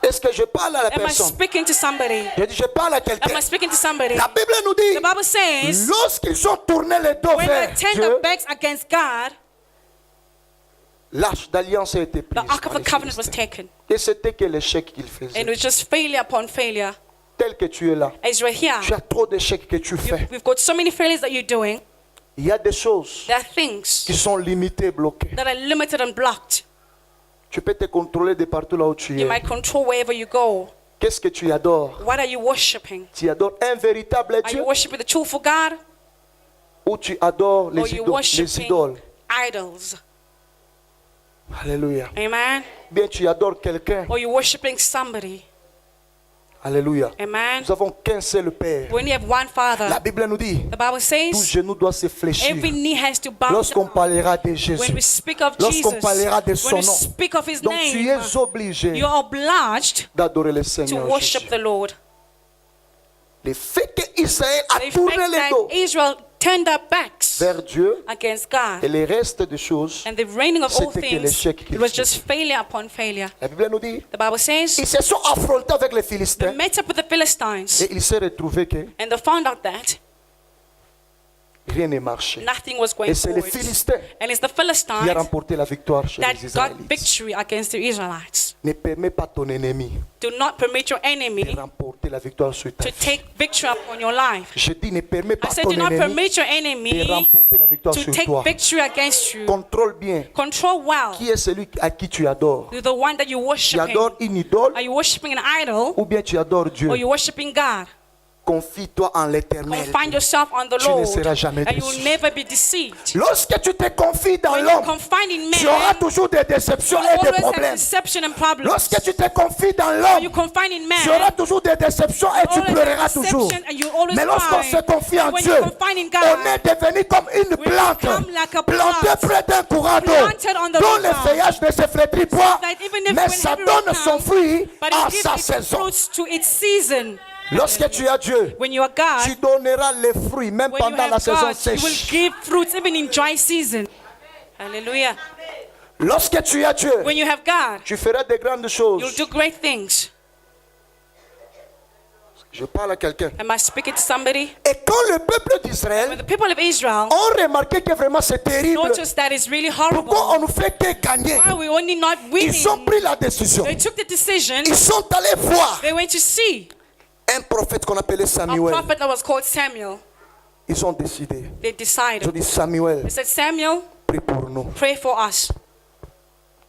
Speaker 5: Est-ce que je parle à la
Speaker 2: Am I
Speaker 5: personne?
Speaker 2: speaking to somebody?
Speaker 5: Je dis, je parle à
Speaker 2: Am
Speaker 5: quelqu'un.
Speaker 2: I speaking to somebody?
Speaker 5: La Bible nous dit,
Speaker 2: The Bible says
Speaker 5: lorsqu'ils ont tourné les dos
Speaker 2: when
Speaker 5: vers
Speaker 2: they turned
Speaker 5: Dieu,
Speaker 2: their backs against God,
Speaker 5: l'arche d'alliance a été
Speaker 2: the
Speaker 5: prise
Speaker 2: Ark of
Speaker 5: par
Speaker 2: the
Speaker 5: les
Speaker 2: Covenant was
Speaker 5: Philistins.
Speaker 2: taken.
Speaker 5: Et c'était que l'échec qu'ils
Speaker 2: And
Speaker 5: faisaient.
Speaker 2: it was just failure upon failure.
Speaker 5: Tel que tu es là,
Speaker 2: As you're here,
Speaker 5: tu as trop d'échecs que tu fais.
Speaker 2: we've got so many failures that you're doing.
Speaker 5: Il y a des choses
Speaker 2: There are things
Speaker 5: qui sont limitées, bloquées.
Speaker 2: that are limited and blocked.
Speaker 5: Tu peux te contrôler de partout là où tu
Speaker 2: You
Speaker 5: es.
Speaker 2: might control wherever you go.
Speaker 5: Qu'est-ce que tu adores?
Speaker 2: What are you worshiping?
Speaker 5: Tu adores un véritable
Speaker 2: Are
Speaker 5: Dieu
Speaker 2: you worshiping the truthful God?
Speaker 5: ou tu adores
Speaker 2: Or
Speaker 5: les
Speaker 2: you
Speaker 5: idoles? Les
Speaker 2: worshiping
Speaker 5: idoles.
Speaker 2: idols?
Speaker 5: Alléluia.
Speaker 2: Amen.
Speaker 5: Bien, tu adores quelqu'un.
Speaker 2: Or you worshiping somebody?
Speaker 5: Alléluia.
Speaker 2: Amen.
Speaker 5: Nous avons qu'un seul Père.
Speaker 2: We only have one
Speaker 5: La
Speaker 2: Father.
Speaker 5: Bible nous dit,
Speaker 2: The Bible
Speaker 5: tout
Speaker 2: says
Speaker 5: genou doit se fléchir.
Speaker 2: every knee has to bow
Speaker 5: Lorsqu'on
Speaker 2: down.
Speaker 5: parlera de
Speaker 2: When we
Speaker 5: Jésus,
Speaker 2: speak of
Speaker 5: lorsqu'on
Speaker 2: Jesus,
Speaker 5: parlera de
Speaker 2: when
Speaker 5: son
Speaker 2: we
Speaker 5: nom,
Speaker 2: speak of His
Speaker 5: donc tu
Speaker 2: name,
Speaker 5: es obligé
Speaker 2: you are obliged
Speaker 5: d'adorer le
Speaker 2: to
Speaker 5: Seigneur
Speaker 2: worship
Speaker 5: Jésus.
Speaker 2: the Lord.
Speaker 5: Le fait qu'Israël a
Speaker 2: The
Speaker 5: tourné
Speaker 2: fact
Speaker 5: les
Speaker 2: that
Speaker 5: dos
Speaker 2: Israel turned their backs
Speaker 5: vers Dieu
Speaker 2: against
Speaker 5: et
Speaker 2: God
Speaker 5: les restes des choses,
Speaker 2: and the reigning of all
Speaker 5: c'était que
Speaker 2: things,
Speaker 5: l'échec qu'ils
Speaker 2: it was
Speaker 5: faisaient.
Speaker 2: just failure upon failure.
Speaker 5: La Bible nous dit,
Speaker 2: The Bible says
Speaker 5: ils se sont affrontés avec les
Speaker 2: they
Speaker 5: Philistins
Speaker 2: met up with the Philistines
Speaker 5: et il s'est retrouvé que
Speaker 2: and they found out that
Speaker 5: rien n'est marché.
Speaker 2: nothing was going
Speaker 5: Et c'est les
Speaker 2: forward.
Speaker 5: Philistins
Speaker 2: And it's the
Speaker 5: qui a
Speaker 2: Philistines
Speaker 5: remporté la victoire chez
Speaker 2: that
Speaker 5: les
Speaker 2: got
Speaker 5: Israélites.
Speaker 2: victory against the Israelites.
Speaker 5: Ne permets pas ton ennemi
Speaker 2: Do not permit your
Speaker 5: de
Speaker 2: enemy
Speaker 5: remporter la victoire sur ta
Speaker 2: to
Speaker 5: vie.
Speaker 2: take victory upon your life.
Speaker 5: Je dis, ne permets
Speaker 2: I
Speaker 5: pas
Speaker 2: said,
Speaker 5: ton
Speaker 2: do not
Speaker 5: ennemi
Speaker 2: permit your
Speaker 5: de
Speaker 2: enemy
Speaker 5: remporter la victoire
Speaker 2: to
Speaker 5: sur
Speaker 2: take
Speaker 5: toi.
Speaker 2: victory against you.
Speaker 5: Contrôle bien
Speaker 2: Control well.
Speaker 5: qui est celui à qui tu adores.
Speaker 2: You're the one that you're
Speaker 5: Tu
Speaker 2: worshiping.
Speaker 5: adores une idole
Speaker 2: Are you worshiping an idol
Speaker 5: ou bien tu adores Dieu.
Speaker 2: or you worshiping God?
Speaker 5: Confie-toi en l'éternel.
Speaker 2: Confine yourself on the
Speaker 5: Tu ne
Speaker 2: Lord
Speaker 5: seras jamais
Speaker 2: and you
Speaker 5: déçu.
Speaker 2: will never be deceived.
Speaker 5: Lorsque tu te confies dans
Speaker 2: When you
Speaker 5: l'homme,
Speaker 2: confine in
Speaker 5: tu auras
Speaker 2: man,
Speaker 5: toujours des déceptions
Speaker 2: you
Speaker 5: et des
Speaker 2: always have
Speaker 5: problèmes.
Speaker 2: deception and problems.
Speaker 5: Lorsque tu te confies dans
Speaker 2: When
Speaker 5: l'homme,
Speaker 2: you confine in
Speaker 5: tu auras
Speaker 2: man,
Speaker 5: toujours des déceptions et tu
Speaker 2: always
Speaker 5: pleureras
Speaker 2: have
Speaker 5: toujours.
Speaker 2: deception and you always
Speaker 5: Mais lorsqu'on
Speaker 2: cry.
Speaker 5: se confie en
Speaker 2: When
Speaker 5: Dieu,
Speaker 2: you confine in God,
Speaker 5: on est devenu comme une
Speaker 2: we
Speaker 5: plante
Speaker 2: become like a
Speaker 5: plantée
Speaker 2: plant
Speaker 5: près d'un courant d'eau,
Speaker 2: planted on the
Speaker 5: dont les
Speaker 2: river,
Speaker 5: feuillages ne se flétrissent pas,
Speaker 2: that even if
Speaker 5: mais
Speaker 2: when
Speaker 5: ça
Speaker 2: heavy
Speaker 5: donne
Speaker 2: rain
Speaker 5: son
Speaker 2: comes,
Speaker 5: fruit
Speaker 2: but
Speaker 5: à
Speaker 2: it gives
Speaker 5: sa
Speaker 2: its
Speaker 5: saison.
Speaker 2: fruits to its season.
Speaker 5: Lorsque tu as Dieu,
Speaker 2: When you are God,
Speaker 5: tu donneras les fruits même
Speaker 2: when you
Speaker 5: pendant la
Speaker 2: have
Speaker 5: saison
Speaker 2: God, you will
Speaker 5: sèche.
Speaker 2: give fruits even in dry season. Hallelujah.
Speaker 5: Lorsque tu as Dieu,
Speaker 2: When you have God,
Speaker 5: tu feras de grandes
Speaker 2: you'll
Speaker 5: choses.
Speaker 2: do great things.
Speaker 5: Je parle à quelqu'un.
Speaker 2: Am I speaking to somebody?
Speaker 5: Et quand le peuple
Speaker 2: When
Speaker 5: d'Israël
Speaker 2: the people of Israel
Speaker 5: ont remarqué que vraiment c'est terrible,
Speaker 2: noticed that it's really
Speaker 5: pourquoi
Speaker 2: horrible,
Speaker 5: on nous fait que gagner?
Speaker 2: why are we only not winning?
Speaker 5: Ils ont pris la décision.
Speaker 2: They took the decision.
Speaker 5: Ils sont allés voir
Speaker 2: They went to see
Speaker 5: un prophète qu'on appelait
Speaker 2: a
Speaker 5: Samuel.
Speaker 2: prophet that was called Samuel.
Speaker 5: Ils ont décidé.
Speaker 2: They
Speaker 5: Ils
Speaker 2: decided.
Speaker 5: ont dit Samuel,
Speaker 2: They said, Samuel,
Speaker 5: prie pour nous.
Speaker 2: pray for us.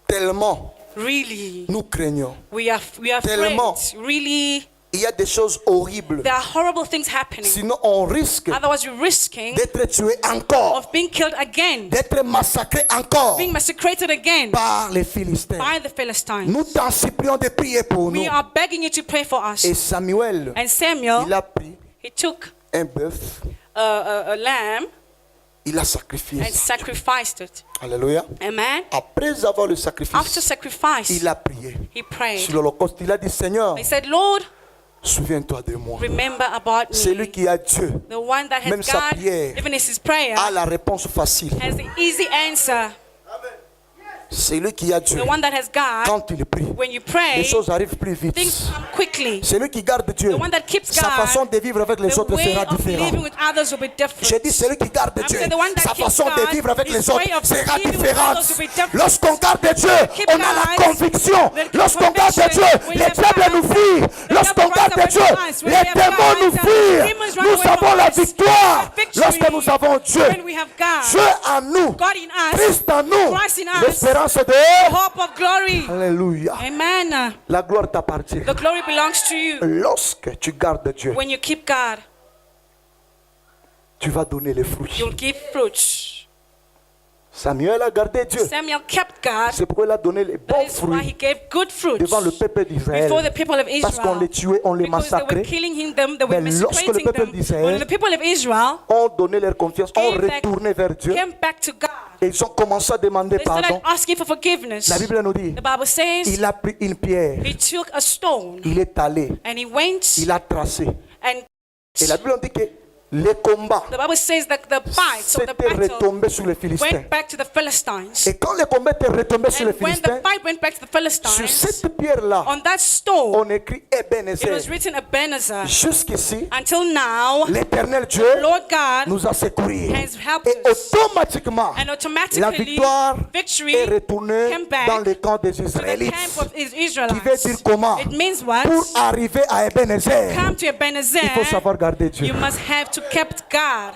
Speaker 5: Tellement
Speaker 2: Really,
Speaker 5: nous craignons.
Speaker 2: we are
Speaker 5: Tellement.
Speaker 2: afraid. Really,
Speaker 5: Il y a des choses horribles.
Speaker 2: there are horrible things happening.
Speaker 5: Sinon, on risque
Speaker 2: Otherwise, you're risking
Speaker 5: d'être tué encore,
Speaker 2: of being killed again,
Speaker 5: d'être massacré encore
Speaker 2: being massacred again
Speaker 5: par les Philistins.
Speaker 2: by the Philistines.
Speaker 5: Nous t'en supplions de prier pour nous.
Speaker 2: We are begging you to pray for us.
Speaker 5: Et Samuel,
Speaker 2: And Samuel,
Speaker 5: il a pris
Speaker 2: he took
Speaker 5: un bœuf,
Speaker 2: a lamb
Speaker 5: il a sacrifié.
Speaker 2: and
Speaker 5: ça.
Speaker 2: sacrificed it.
Speaker 5: Alléluia.
Speaker 2: Amen.
Speaker 5: Après avoir le
Speaker 2: After
Speaker 5: sacrifice,
Speaker 2: sacrifice,
Speaker 5: il a prié.
Speaker 2: he prayed.
Speaker 5: Sur l'Holocauste, il a dit, Seigneur,
Speaker 2: He said, Lord,
Speaker 5: souviens-toi de moi.
Speaker 2: remember about
Speaker 5: C'est lui
Speaker 2: me.
Speaker 5: qui a Dieu,
Speaker 2: The one that has
Speaker 5: Même sa
Speaker 2: God,
Speaker 5: prière
Speaker 2: even his prayer,
Speaker 5: a la réponse facile.
Speaker 2: has the easy answer.
Speaker 5: C'est lui qui a Dieu.
Speaker 2: The one that has God,
Speaker 5: Quand il prie,
Speaker 2: when you
Speaker 5: les
Speaker 2: pray,
Speaker 5: choses arrivent plus vite.
Speaker 2: things come quickly.
Speaker 5: C'est lui qui garde Dieu.
Speaker 2: The one that keeps
Speaker 5: Sa
Speaker 2: God,
Speaker 5: façon de vivre avec les
Speaker 2: The
Speaker 5: autres
Speaker 2: way
Speaker 5: sera
Speaker 2: of living
Speaker 5: différente.
Speaker 2: with others will be different.
Speaker 5: J'ai dit, c'est lui qui garde Dieu.
Speaker 2: said the one that
Speaker 5: Sa
Speaker 2: keeps
Speaker 5: façon de
Speaker 2: God,
Speaker 5: vivre avec
Speaker 2: his
Speaker 5: les autres
Speaker 2: way of
Speaker 5: sera
Speaker 2: living with
Speaker 5: différente.
Speaker 2: others will be different.
Speaker 5: Lorsqu'on garde Dieu,
Speaker 2: Keep
Speaker 5: on a la
Speaker 2: God,
Speaker 5: conviction.
Speaker 2: then keep
Speaker 5: Lorsqu'on garde
Speaker 2: conviction.
Speaker 5: Dieu,
Speaker 2: We
Speaker 5: les
Speaker 2: have
Speaker 5: diables
Speaker 2: God.
Speaker 5: nous fuient.
Speaker 2: The
Speaker 5: Lorsqu'on
Speaker 2: devil
Speaker 5: garde
Speaker 2: runs away
Speaker 5: Dieu,
Speaker 2: from us. When
Speaker 5: les
Speaker 2: we have
Speaker 5: démons
Speaker 2: God,
Speaker 5: nous fuient.
Speaker 2: demons run
Speaker 5: Nous
Speaker 2: away
Speaker 5: avons
Speaker 2: from
Speaker 5: la
Speaker 2: us.
Speaker 5: victoire
Speaker 2: The victory.
Speaker 5: lorsque nous avons Dieu.
Speaker 2: When we have God,
Speaker 5: Dieu en nous,
Speaker 2: God in us,
Speaker 5: Christ en nous,
Speaker 2: Christ in us,
Speaker 5: l'espérance
Speaker 2: the
Speaker 5: de...
Speaker 2: hope of glory.
Speaker 5: Alléluia.
Speaker 2: Amen.
Speaker 5: La gloire t'appartient.
Speaker 2: The glory belongs to you.
Speaker 5: Lorsque tu gardes Dieu,
Speaker 2: When you keep God,
Speaker 5: tu vas donner les fruits.
Speaker 2: you'll give fruits.
Speaker 5: Samuel a gardé Dieu.
Speaker 2: Samuel kept God.
Speaker 5: C'est pourquoi il a donné les
Speaker 2: That
Speaker 5: bons
Speaker 2: is why he
Speaker 5: fruits
Speaker 2: gave good fruits
Speaker 5: devant le peuple
Speaker 2: before the
Speaker 5: d'Israël.
Speaker 2: people of
Speaker 5: Parce qu'on les
Speaker 2: Israel.
Speaker 5: tuait, on les
Speaker 2: Because they were
Speaker 5: massacrait.
Speaker 2: killing them, they were
Speaker 5: Mais lorsque le
Speaker 2: massacring
Speaker 5: peuple
Speaker 2: them.
Speaker 5: d'Israël
Speaker 2: When the people of Israel
Speaker 5: Ont donné leur confiance, ont
Speaker 2: came back,
Speaker 5: retourné vers Dieu.
Speaker 2: came back to God,
Speaker 5: Et ils ont commencé à demander
Speaker 2: they
Speaker 5: pardon.
Speaker 2: started asking for forgiveness.
Speaker 5: La Bible nous dit,
Speaker 2: The Bible says
Speaker 5: il a pris une pierre,
Speaker 2: he took a stone
Speaker 5: il est allé,
Speaker 2: and he went
Speaker 5: il a tracé.
Speaker 2: and
Speaker 5: Et la Bible nous dit que les combats
Speaker 2: the Bible says that the fights or the
Speaker 5: s'étaient
Speaker 2: battle
Speaker 5: retombés sur les Philistins.
Speaker 2: went back to the Philistines.
Speaker 5: Et quand les combats étaient retombés sur les
Speaker 2: And when
Speaker 5: Philistins,
Speaker 2: the fight went back to the
Speaker 5: sur
Speaker 2: Philistines,
Speaker 5: cette pierre-là,
Speaker 2: on that stone,
Speaker 5: on écrit
Speaker 2: it was
Speaker 5: Ebenezer.
Speaker 2: written Ebenezer.
Speaker 5: Jusqu'ici,
Speaker 2: Until now,
Speaker 5: l'Éternel Dieu
Speaker 2: Lord God
Speaker 5: nous a secourus.
Speaker 2: has helped
Speaker 5: Et
Speaker 2: us.
Speaker 5: automatiquement,
Speaker 2: And
Speaker 5: la
Speaker 2: automatically,
Speaker 5: victoire
Speaker 2: victory
Speaker 5: est retournée
Speaker 2: came back
Speaker 5: dans le camp des
Speaker 2: to the
Speaker 5: Israélites.
Speaker 2: camp of
Speaker 5: Qui veut
Speaker 2: Israelites.
Speaker 5: dire comment?
Speaker 2: It means what?
Speaker 5: Pour arriver à Ebenezer,
Speaker 2: Come to Ebenezer,
Speaker 5: il faut savoir garder Dieu.
Speaker 2: you must have to keep God.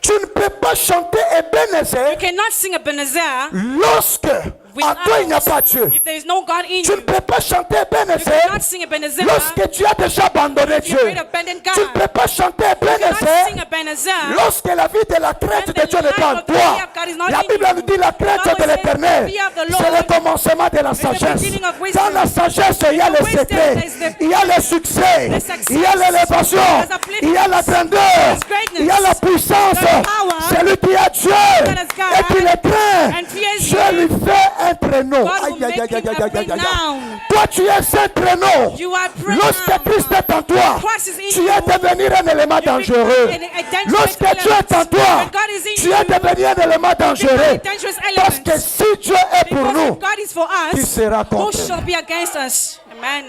Speaker 5: Tu ne peux pas chanter Ebenezer
Speaker 2: You cannot sing Ebenezer
Speaker 5: lorsque en toi il n'y a pas Dieu.
Speaker 2: if there is no God in
Speaker 5: Tu ne
Speaker 2: you.
Speaker 5: peux pas chanter
Speaker 2: You
Speaker 5: Ebenezer
Speaker 2: cannot sing Ebenezer
Speaker 5: lorsque tu as déjà abandonné
Speaker 2: if
Speaker 5: Dieu.
Speaker 2: you've already abandoned
Speaker 5: Tu ne
Speaker 2: God.
Speaker 5: peux pas chanter
Speaker 2: You cannot sing
Speaker 5: Ebenezer
Speaker 2: Ebenezer
Speaker 5: lorsque la vie de la crainte
Speaker 2: when
Speaker 5: de
Speaker 2: the
Speaker 5: Dieu n'est
Speaker 2: life
Speaker 5: pas en
Speaker 2: of the
Speaker 5: toi.
Speaker 2: fear of God is not
Speaker 5: La
Speaker 2: in
Speaker 5: Bible
Speaker 2: you.
Speaker 5: nous dit la crainte
Speaker 2: The Bible
Speaker 5: de
Speaker 2: says
Speaker 5: l'Éternel.
Speaker 2: the fear of the
Speaker 5: C'est
Speaker 2: Lord
Speaker 5: le commencement de la
Speaker 2: the
Speaker 5: sagesse.
Speaker 2: beginning of wisdom.
Speaker 5: Dans la sagesse, il y a le
Speaker 2: wisdom,
Speaker 5: secret,
Speaker 2: there is the-
Speaker 5: il y a le succès,
Speaker 2: the success,
Speaker 5: il y a l'élévation,
Speaker 2: there's upliftment,
Speaker 5: il y a la grandeur,
Speaker 2: there's greatness,
Speaker 5: il y a la puissance.
Speaker 2: there's power,
Speaker 5: C'est lui qui a Dieu
Speaker 2: that has God,
Speaker 5: et qui l'étreint.
Speaker 2: and he is
Speaker 5: Dieu lui fait un traîneau.
Speaker 2: God will
Speaker 5: Aïe, aïe,
Speaker 2: make
Speaker 5: aïe,
Speaker 2: him
Speaker 5: aïe,
Speaker 2: a
Speaker 5: aïe, aïe, aïe.
Speaker 2: renown.
Speaker 5: Toi, tu es un traîneau.
Speaker 2: You are proud.
Speaker 5: Lorsque Christ est en toi,
Speaker 2: Christ is in
Speaker 5: tu
Speaker 2: you.
Speaker 5: es devenu un élément dangereux.
Speaker 2: a dangerous
Speaker 5: Lorsque Dieu
Speaker 2: element.
Speaker 5: est en toi,
Speaker 2: When God is in
Speaker 5: tu
Speaker 2: you,
Speaker 5: es devenu un élément dangereux.
Speaker 2: dangerous
Speaker 5: Parce
Speaker 2: element.
Speaker 5: que si Dieu est pour
Speaker 2: Because
Speaker 5: nous,
Speaker 2: if God is for
Speaker 5: qui
Speaker 2: us,
Speaker 5: sera
Speaker 2: who
Speaker 5: contre
Speaker 2: shall
Speaker 5: nous?
Speaker 2: be against us? Amen.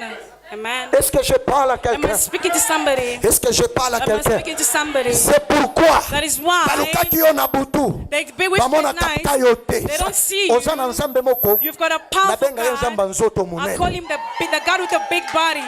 Speaker 2: Amen.
Speaker 5: Est-ce que je parle à
Speaker 2: Am I
Speaker 5: quelqu'un?
Speaker 2: speaking to somebody?
Speaker 5: Est-ce que je parle à
Speaker 2: Am I
Speaker 5: quelqu'un?
Speaker 2: speaking to somebody?
Speaker 5: C'est pourquoi
Speaker 2: That is why
Speaker 5: balukaki yo na butu
Speaker 2: they bewitch
Speaker 5: bamona
Speaker 2: at night.
Speaker 5: kaka yo te
Speaker 2: They don't see you.
Speaker 5: oza na nzambe moko
Speaker 2: You've got a powerful
Speaker 5: nabenga yo nzambe
Speaker 2: God.
Speaker 5: nzoto
Speaker 2: I call
Speaker 5: monene.
Speaker 2: him the God with a big body.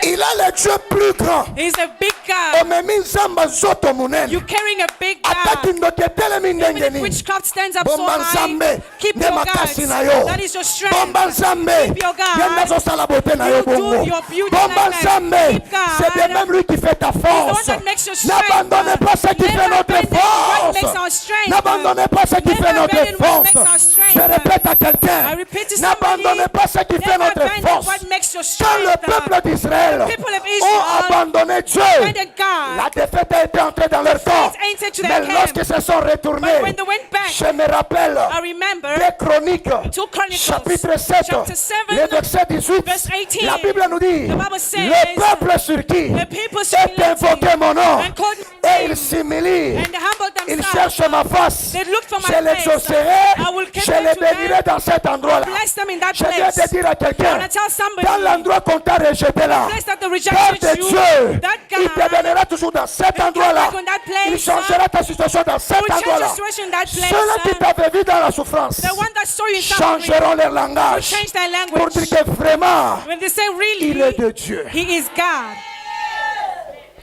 Speaker 5: Il a le Dieu plus grand.
Speaker 2: He's a big God.
Speaker 5: Omemi nzambe nzoto monene.
Speaker 2: You're carrying a big
Speaker 5: Ataki
Speaker 2: God.
Speaker 5: ndoki etelemi ndenge
Speaker 2: Even if
Speaker 5: nini.
Speaker 2: witchcraft stands up so
Speaker 5: Bomba
Speaker 2: high,
Speaker 5: nzambe
Speaker 2: keep
Speaker 5: nde
Speaker 2: your
Speaker 5: makasi
Speaker 2: God.
Speaker 5: na yo.
Speaker 2: That is your strength.
Speaker 5: Bomba nzambe
Speaker 2: Keep your God.
Speaker 5: ye nde azosala bote na yo
Speaker 2: You do
Speaker 5: bongo.
Speaker 2: your beauty
Speaker 5: Bomba
Speaker 2: like that.
Speaker 5: nzambe
Speaker 2: Keep God.
Speaker 5: c'est de même lui qui fait ta
Speaker 2: He's the one
Speaker 5: force.
Speaker 2: that makes your strength.
Speaker 5: N'abandonnez pas ce qui
Speaker 2: Never
Speaker 5: fait notre
Speaker 2: abandon what makes our
Speaker 5: force.
Speaker 2: strength.
Speaker 5: N'abandonnez pas ce qui
Speaker 2: Never
Speaker 5: fait notre
Speaker 2: abandon what
Speaker 5: force.
Speaker 2: makes our strength.
Speaker 5: Je répète à
Speaker 2: I
Speaker 5: quelqu'un.
Speaker 2: repeat to
Speaker 5: N'abandonnez
Speaker 2: somebody,
Speaker 5: pas ce qui fait
Speaker 2: never
Speaker 5: notre
Speaker 2: abandon
Speaker 5: force.
Speaker 2: what makes your
Speaker 5: Quand le
Speaker 2: strength.
Speaker 5: peuple d'Israël
Speaker 2: people of
Speaker 5: ont
Speaker 2: Israel
Speaker 5: abandonné Dieu,
Speaker 2: abandoned God.
Speaker 5: la défaite a été entrée dans leur camp.
Speaker 2: It entered to
Speaker 5: Mais
Speaker 2: their camp.
Speaker 5: lorsqu'ils se sont retournés,
Speaker 2: But when they went back,
Speaker 5: je me rappelle
Speaker 2: I remember
Speaker 5: des Chroniques,
Speaker 2: 2 Chronicles,
Speaker 5: chapitre 7,
Speaker 2: chapter 7,
Speaker 5: le verset 18.
Speaker 2: verse 18.
Speaker 5: La Bible nous dit,
Speaker 2: The Bible says,
Speaker 5: le peuple sur qui
Speaker 2: the people
Speaker 5: est invoqué mon nom,
Speaker 2: and called
Speaker 5: et il
Speaker 2: names
Speaker 1: s'humilient.
Speaker 2: and they humble
Speaker 1: Ils
Speaker 2: themselves.
Speaker 1: cherchent ma face.
Speaker 2: They look for my
Speaker 1: Je
Speaker 2: face.
Speaker 1: l'exaucerai.
Speaker 2: I will give
Speaker 1: Je
Speaker 2: them
Speaker 1: les
Speaker 2: to them.
Speaker 1: bénirai dans cet endroit-là.
Speaker 2: Bless them in that
Speaker 1: Je viens
Speaker 2: place.
Speaker 1: de dire à
Speaker 2: I
Speaker 1: quelqu'un,
Speaker 2: want to tell somebody,
Speaker 1: dans l'endroit qu'on t'a rejeté là,
Speaker 2: place that the
Speaker 1: Père
Speaker 2: rejected
Speaker 1: de
Speaker 2: you,
Speaker 1: Dieu,
Speaker 2: that
Speaker 1: il te
Speaker 2: God,
Speaker 1: bénira toujours dans cet endroit-là.
Speaker 2: back on that place,
Speaker 1: Il changera ta situation dans cet
Speaker 2: will change
Speaker 1: endroit-là.
Speaker 2: your situation in that place.
Speaker 1: Ceux-là qui t'avaient vu dans la souffrance
Speaker 2: The one that saw you in suffering
Speaker 1: changeront leur
Speaker 2: will
Speaker 1: langage
Speaker 2: change their
Speaker 1: pour
Speaker 2: language.
Speaker 1: dire que vraiment,
Speaker 2: When they say
Speaker 1: il est
Speaker 2: really,
Speaker 1: de Dieu.
Speaker 2: he is God.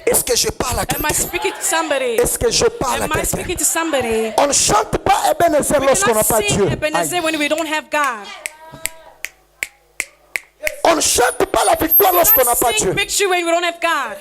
Speaker 5: Est-ce que je parle à
Speaker 2: Am
Speaker 5: quelqu'un?
Speaker 2: I speaking to somebody?
Speaker 5: Est-ce que je parle à
Speaker 2: Am I
Speaker 5: quelqu'un?
Speaker 2: speaking to somebody?
Speaker 5: On ne chante pas Ebenezer
Speaker 2: We
Speaker 5: lorsqu'on n'a
Speaker 2: cannot
Speaker 5: pas
Speaker 2: sing
Speaker 5: Dieu.
Speaker 2: Ebenezer when we don't have God.
Speaker 5: On ne chante pas la victoire
Speaker 2: We
Speaker 5: lorsqu'on n'a
Speaker 2: cannot
Speaker 5: pas
Speaker 2: sing
Speaker 5: Dieu.
Speaker 2: victory when we don't have God.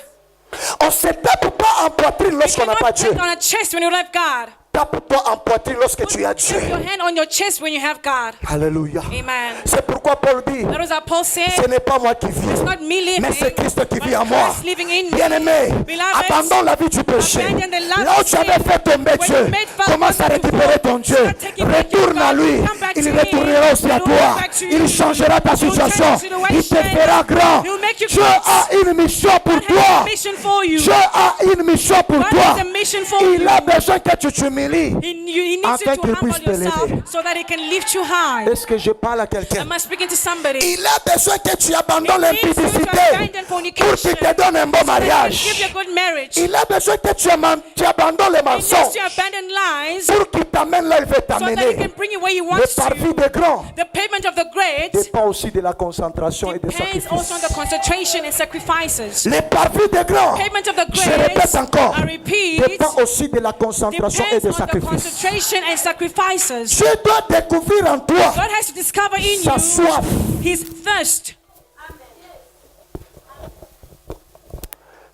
Speaker 5: On se tape pas en poitrine
Speaker 2: We
Speaker 5: lorsqu'on n'a pas
Speaker 2: cannot
Speaker 5: Dieu.
Speaker 2: put on a chest when you don't have God.
Speaker 5: Tape-toi en poitrine lorsque tu as Dieu.
Speaker 2: Put your hand on your chest when you have God.
Speaker 5: Alléluia.
Speaker 2: Amen.
Speaker 5: C'est pourquoi Paul dit,
Speaker 2: That was what Paul
Speaker 5: ce
Speaker 2: said.
Speaker 5: n'est pas moi qui vis,
Speaker 2: Not me living,
Speaker 5: mais c'est Christ qui
Speaker 2: but
Speaker 5: vit en moi.
Speaker 2: Christ living in me.
Speaker 5: Bien-aimé,
Speaker 2: Beloved,
Speaker 5: abandonne la vie du péché.
Speaker 2: abandon the life
Speaker 5: Là où
Speaker 2: of
Speaker 5: tu avais
Speaker 2: sin.
Speaker 5: fait tomber
Speaker 2: When
Speaker 5: Dieu,
Speaker 2: you made false
Speaker 5: commence à
Speaker 2: gods to
Speaker 5: récupérer
Speaker 2: fall,
Speaker 5: ton Dieu.
Speaker 2: start taking back your
Speaker 5: Retourne à
Speaker 2: God.
Speaker 5: lui.
Speaker 2: Come back
Speaker 5: Il
Speaker 2: to
Speaker 5: retournera
Speaker 2: him.
Speaker 5: aussi à
Speaker 2: He'll
Speaker 5: toi.
Speaker 2: come back to you.
Speaker 5: Il changera ta
Speaker 2: He'll change
Speaker 5: situation.
Speaker 2: your situation.
Speaker 5: Il te fera grand.
Speaker 2: He'll make you
Speaker 5: Dieu
Speaker 2: great.
Speaker 5: a une mission pour
Speaker 2: God has
Speaker 5: toi.
Speaker 2: a mission for you.
Speaker 5: Dieu a une mission pour
Speaker 2: God
Speaker 5: toi.
Speaker 2: has a mission for
Speaker 5: Il
Speaker 2: you.
Speaker 5: a besoin que tu t'humilies.
Speaker 2: He needs
Speaker 5: Afin
Speaker 2: you to
Speaker 5: qu'il
Speaker 2: humble
Speaker 5: puisse te
Speaker 2: yourself
Speaker 5: lever.
Speaker 2: so that he can lift you high.
Speaker 5: Est-ce que je parle à quelqu'un?
Speaker 2: Am I speaking to somebody?
Speaker 5: Il a besoin que tu abandonnes
Speaker 2: He needs you to
Speaker 5: l'impudicité
Speaker 2: abandon
Speaker 5: pour
Speaker 2: fornication.
Speaker 5: qu'il te donne un bon
Speaker 2: So that he can
Speaker 5: mariage.
Speaker 2: give you a good marriage. He
Speaker 5: Il a besoin que tu abandonnes les
Speaker 2: needs
Speaker 5: mensonges
Speaker 2: you to abandon lies
Speaker 5: pour qu'il t'amène là où il veut
Speaker 2: so that he
Speaker 5: t'amener.
Speaker 2: can bring you where he
Speaker 5: Le
Speaker 2: wants
Speaker 5: parvis
Speaker 2: to.
Speaker 5: des grands
Speaker 2: The payment of the great
Speaker 5: dépend aussi de la concentration et des
Speaker 2: depends also on
Speaker 5: sacrifices.
Speaker 2: the concentration and sacrifices.
Speaker 5: Le parvis des grands,
Speaker 2: Payment of the
Speaker 5: je répète
Speaker 2: great,
Speaker 5: encore,
Speaker 2: I repeat,
Speaker 5: dépend aussi de la concentration et
Speaker 2: depends
Speaker 5: des
Speaker 2: on the
Speaker 5: sacrifices.
Speaker 2: concentration and sacrifices.
Speaker 5: Tu dois découvrir en toi
Speaker 2: God has to discover in
Speaker 5: sa
Speaker 2: you
Speaker 5: soif.
Speaker 2: his thirst.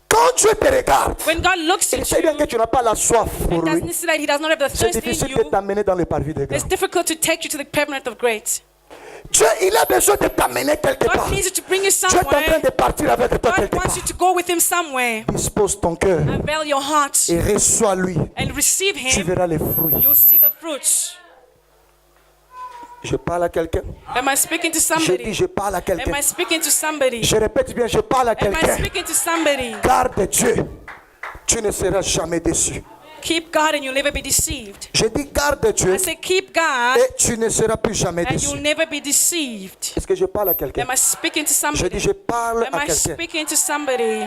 Speaker 5: Quand Dieu te regarde,
Speaker 2: When God looks
Speaker 5: il
Speaker 2: at
Speaker 5: sait bien que
Speaker 2: you,
Speaker 5: tu n'as pas la soif pour
Speaker 2: it
Speaker 5: lui.
Speaker 2: doesn't say that he does not have the
Speaker 5: C'est
Speaker 2: thirst in
Speaker 5: difficile de
Speaker 2: you.
Speaker 5: t'amener dans le parvis des grands.
Speaker 2: It's difficult to take you to the pavement of great.
Speaker 5: Dieu, il a besoin de t'amener quelque part.
Speaker 2: God needs you to bring you
Speaker 5: Dieu est en train
Speaker 2: somewhere.
Speaker 5: de partir avec toi
Speaker 2: God
Speaker 5: quelque
Speaker 2: wants
Speaker 5: part.
Speaker 2: you to go with him somewhere.
Speaker 5: Dispose ton cœur
Speaker 2: Unveil your heart
Speaker 5: et reçois-lui.
Speaker 2: and receive
Speaker 5: Tu
Speaker 2: him.
Speaker 5: verras les fruits.
Speaker 2: You'll see the fruits.
Speaker 5: Je parle à quelqu'un.
Speaker 2: Am I speaking to
Speaker 5: Je dis,
Speaker 2: somebody?
Speaker 5: je parle à
Speaker 2: Am
Speaker 5: quelqu'un.
Speaker 2: I speaking to somebody?
Speaker 5: Je répète bien, je parle à
Speaker 2: Am I
Speaker 5: quelqu'un.
Speaker 2: speaking to somebody?
Speaker 5: Garde Dieu. Tu ne seras jamais déçu.
Speaker 2: Keep God and you'll never be deceived.
Speaker 5: Je dis, garde Dieu
Speaker 2: I say keep God
Speaker 5: et tu ne seras plus jamais
Speaker 2: and
Speaker 5: déçu.
Speaker 2: you'll never be deceived.
Speaker 5: Est-ce que je parle à quelqu'un?
Speaker 2: Am I speaking to
Speaker 5: Je
Speaker 2: somebody?
Speaker 5: dis, je parle
Speaker 2: Am
Speaker 5: à
Speaker 2: I
Speaker 5: quelqu'un.
Speaker 2: speaking to somebody?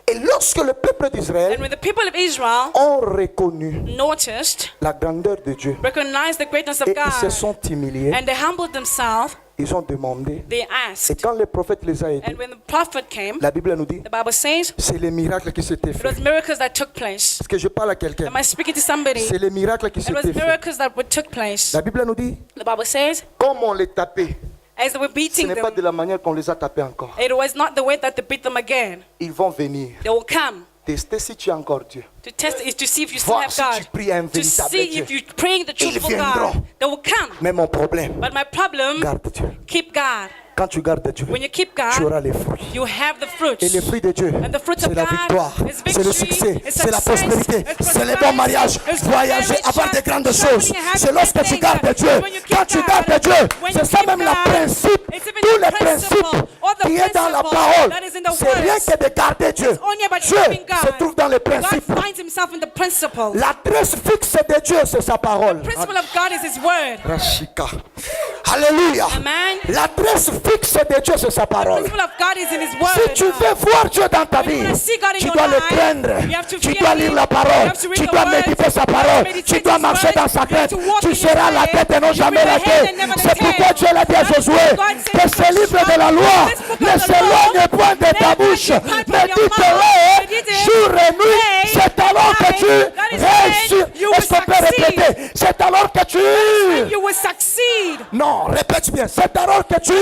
Speaker 5: Et lorsque le peuple d'Israël
Speaker 2: And when the people of Israel
Speaker 5: ont reconnu
Speaker 2: noticed,
Speaker 5: la grandeur de Dieu
Speaker 2: recognized the greatness of
Speaker 5: et ils se
Speaker 2: God,
Speaker 5: sont humiliés,
Speaker 2: and they humbled themselves,
Speaker 5: ils ont demandé.
Speaker 2: they
Speaker 5: Et
Speaker 2: asked.
Speaker 5: quand le prophète les a
Speaker 2: And
Speaker 5: aidés,
Speaker 2: when the prophet came,
Speaker 5: la Bible nous dit,
Speaker 2: the Bible says,
Speaker 5: c'est les miracles qui s'étaient
Speaker 2: it
Speaker 5: faits.
Speaker 2: was miracles that took place.
Speaker 5: Est-ce que je parle à quelqu'un?
Speaker 2: Am I speaking to somebody?
Speaker 5: C'est les miracles qui
Speaker 2: It was
Speaker 5: s'étaient faits.
Speaker 2: miracles that took place.
Speaker 5: La Bible nous dit,
Speaker 2: The Bible says,
Speaker 5: comme on les tapait,
Speaker 2: as they were
Speaker 5: ce
Speaker 2: beating
Speaker 5: n'est pas de
Speaker 2: them,
Speaker 5: la manière qu'on les a tapés encore.
Speaker 2: it was not the way that they beat them again.
Speaker 5: Ils vont venir
Speaker 2: They will come
Speaker 5: tester si tu as encore Dieu.
Speaker 2: to test is to see if you still
Speaker 5: Voir
Speaker 2: have
Speaker 5: si
Speaker 2: God.
Speaker 5: tu pries à un
Speaker 2: To
Speaker 5: véritable
Speaker 2: see
Speaker 5: Dieu.
Speaker 2: if you're praying the truthful
Speaker 5: viendront.
Speaker 2: God. They will come.
Speaker 5: Mais mon problème,
Speaker 2: But my problem,
Speaker 5: garde Dieu.
Speaker 2: keep God.
Speaker 5: Quand tu gardes Dieu,
Speaker 2: When you keep
Speaker 5: tu
Speaker 2: God,
Speaker 5: auras les fruits.
Speaker 2: you have the fruits.
Speaker 5: Et les fruits de Dieu,
Speaker 2: And the fruits
Speaker 5: c'est
Speaker 2: of
Speaker 5: la
Speaker 2: God
Speaker 5: victoire,
Speaker 2: is
Speaker 5: c'est le
Speaker 2: victory,
Speaker 5: succès,
Speaker 2: is
Speaker 5: c'est la
Speaker 2: success,
Speaker 5: prospérité,
Speaker 2: is
Speaker 5: c'est le bon
Speaker 2: prosperity,
Speaker 5: mariage,
Speaker 2: is
Speaker 5: voyager,
Speaker 2: marriage,
Speaker 5: avoir de grandes
Speaker 2: traveling
Speaker 5: choses.
Speaker 2: and having
Speaker 5: C'est lorsque tu
Speaker 2: things.
Speaker 5: gardes Dieu.
Speaker 2: When you keep
Speaker 5: Quand tu
Speaker 2: God,
Speaker 5: gardes Dieu,
Speaker 2: when
Speaker 5: c'est
Speaker 2: you
Speaker 5: ça
Speaker 2: keep
Speaker 5: même le
Speaker 2: God,
Speaker 5: principe.
Speaker 2: it's even
Speaker 5: Tous
Speaker 2: the
Speaker 5: les
Speaker 2: principle,
Speaker 5: principes
Speaker 2: all the
Speaker 5: qui est dans la
Speaker 2: principle
Speaker 5: parole,
Speaker 2: that is in the
Speaker 5: c'est rien
Speaker 2: words.
Speaker 5: que de garder Dieu.
Speaker 2: Only about
Speaker 5: Dieu
Speaker 2: keeping God.
Speaker 5: se trouve dans les principes.
Speaker 2: God finds himself in the principle.
Speaker 5: L'adresse fixe de Dieu, c'est sa parole.
Speaker 2: The principle of God is his word.
Speaker 5: Rashika. Alléluia.
Speaker 2: Amen.
Speaker 5: L'adresse fixe de Dieu, c'est sa
Speaker 2: The
Speaker 5: parole.
Speaker 2: principle of God is in his word.
Speaker 5: Si tu veux voir Dieu dans ta
Speaker 2: When you
Speaker 5: vie,
Speaker 2: wanna see God in
Speaker 5: tu
Speaker 2: your
Speaker 5: dois le
Speaker 2: life,
Speaker 5: craindre,
Speaker 2: you have to
Speaker 5: tu
Speaker 2: fear
Speaker 5: dois
Speaker 2: him,
Speaker 5: lire la
Speaker 2: you
Speaker 5: parole,
Speaker 2: have to read
Speaker 5: tu
Speaker 2: the
Speaker 5: dois
Speaker 2: word,
Speaker 5: méditer sa
Speaker 2: you
Speaker 5: parole,
Speaker 2: have to meditate
Speaker 5: tu dois
Speaker 2: his
Speaker 5: marcher
Speaker 2: word,
Speaker 5: dans sa
Speaker 2: you have
Speaker 5: crainte,
Speaker 2: to walk
Speaker 5: tu
Speaker 2: in his
Speaker 5: seras la
Speaker 2: way,
Speaker 5: tête et non
Speaker 2: you
Speaker 5: jamais
Speaker 2: will be
Speaker 5: la
Speaker 2: the head
Speaker 5: tête.
Speaker 2: and never the
Speaker 5: C'est
Speaker 2: tail.
Speaker 5: pourquoi Dieu l'a dit à
Speaker 2: That's
Speaker 5: Josué
Speaker 2: why God said
Speaker 5: que
Speaker 2: to
Speaker 5: ce livre de la loi
Speaker 2: this book of
Speaker 5: ne
Speaker 2: the
Speaker 5: s'éloigne
Speaker 2: law,
Speaker 5: point de ta
Speaker 2: let
Speaker 5: bouche,
Speaker 2: not depart from your
Speaker 5: médite-le
Speaker 2: mouth,
Speaker 5: jour et nuit,
Speaker 2: day,
Speaker 5: c'est alors que
Speaker 2: night.
Speaker 5: tu
Speaker 2: That is when
Speaker 5: réussis.
Speaker 2: you will
Speaker 5: Est-ce qu'on peut
Speaker 2: succeed.
Speaker 5: répéter? C'est alors que tu...
Speaker 2: You will succeed.
Speaker 5: Non, répète bien, c'est alors que tu...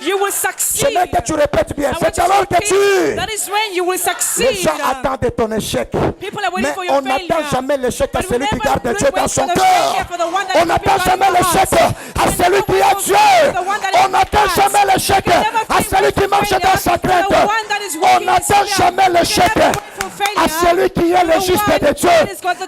Speaker 2: You will
Speaker 5: Je
Speaker 2: succeed.
Speaker 5: veux que tu répètes bien,
Speaker 2: I want
Speaker 5: c'est
Speaker 2: you to
Speaker 5: alors que
Speaker 2: repeat,
Speaker 5: tu...
Speaker 2: that is when you will
Speaker 5: Les
Speaker 2: succeed.
Speaker 5: gens attendent ton échec.
Speaker 2: People are waiting
Speaker 5: Mais
Speaker 2: for your
Speaker 5: on n'attend
Speaker 2: failure.
Speaker 5: jamais l'échec à
Speaker 2: But we
Speaker 5: celui qui
Speaker 2: never
Speaker 5: garde
Speaker 2: wait
Speaker 5: Dieu dans
Speaker 2: for
Speaker 5: son
Speaker 2: the
Speaker 5: cœur.
Speaker 2: failure for the one that
Speaker 5: On
Speaker 2: is
Speaker 5: n'attend
Speaker 2: God in
Speaker 5: jamais
Speaker 2: your
Speaker 5: l'échec
Speaker 2: heart.
Speaker 5: à
Speaker 2: We
Speaker 5: celui
Speaker 2: never
Speaker 5: qui
Speaker 2: wait
Speaker 5: a
Speaker 2: for
Speaker 5: Dieu.
Speaker 2: the one that is
Speaker 5: On n'attend
Speaker 2: God.
Speaker 5: jamais l'échec
Speaker 2: We never
Speaker 5: à
Speaker 2: wait
Speaker 5: celui
Speaker 2: for
Speaker 5: qui marche
Speaker 2: failure
Speaker 5: dans sa
Speaker 2: for the
Speaker 5: crainte.
Speaker 2: one that is
Speaker 5: On
Speaker 2: walking in
Speaker 5: n'attend
Speaker 2: his
Speaker 5: jamais
Speaker 2: fear.
Speaker 5: l'échec
Speaker 2: We never wait for failure
Speaker 5: à celui qui
Speaker 1: qui est le juste de Dieu.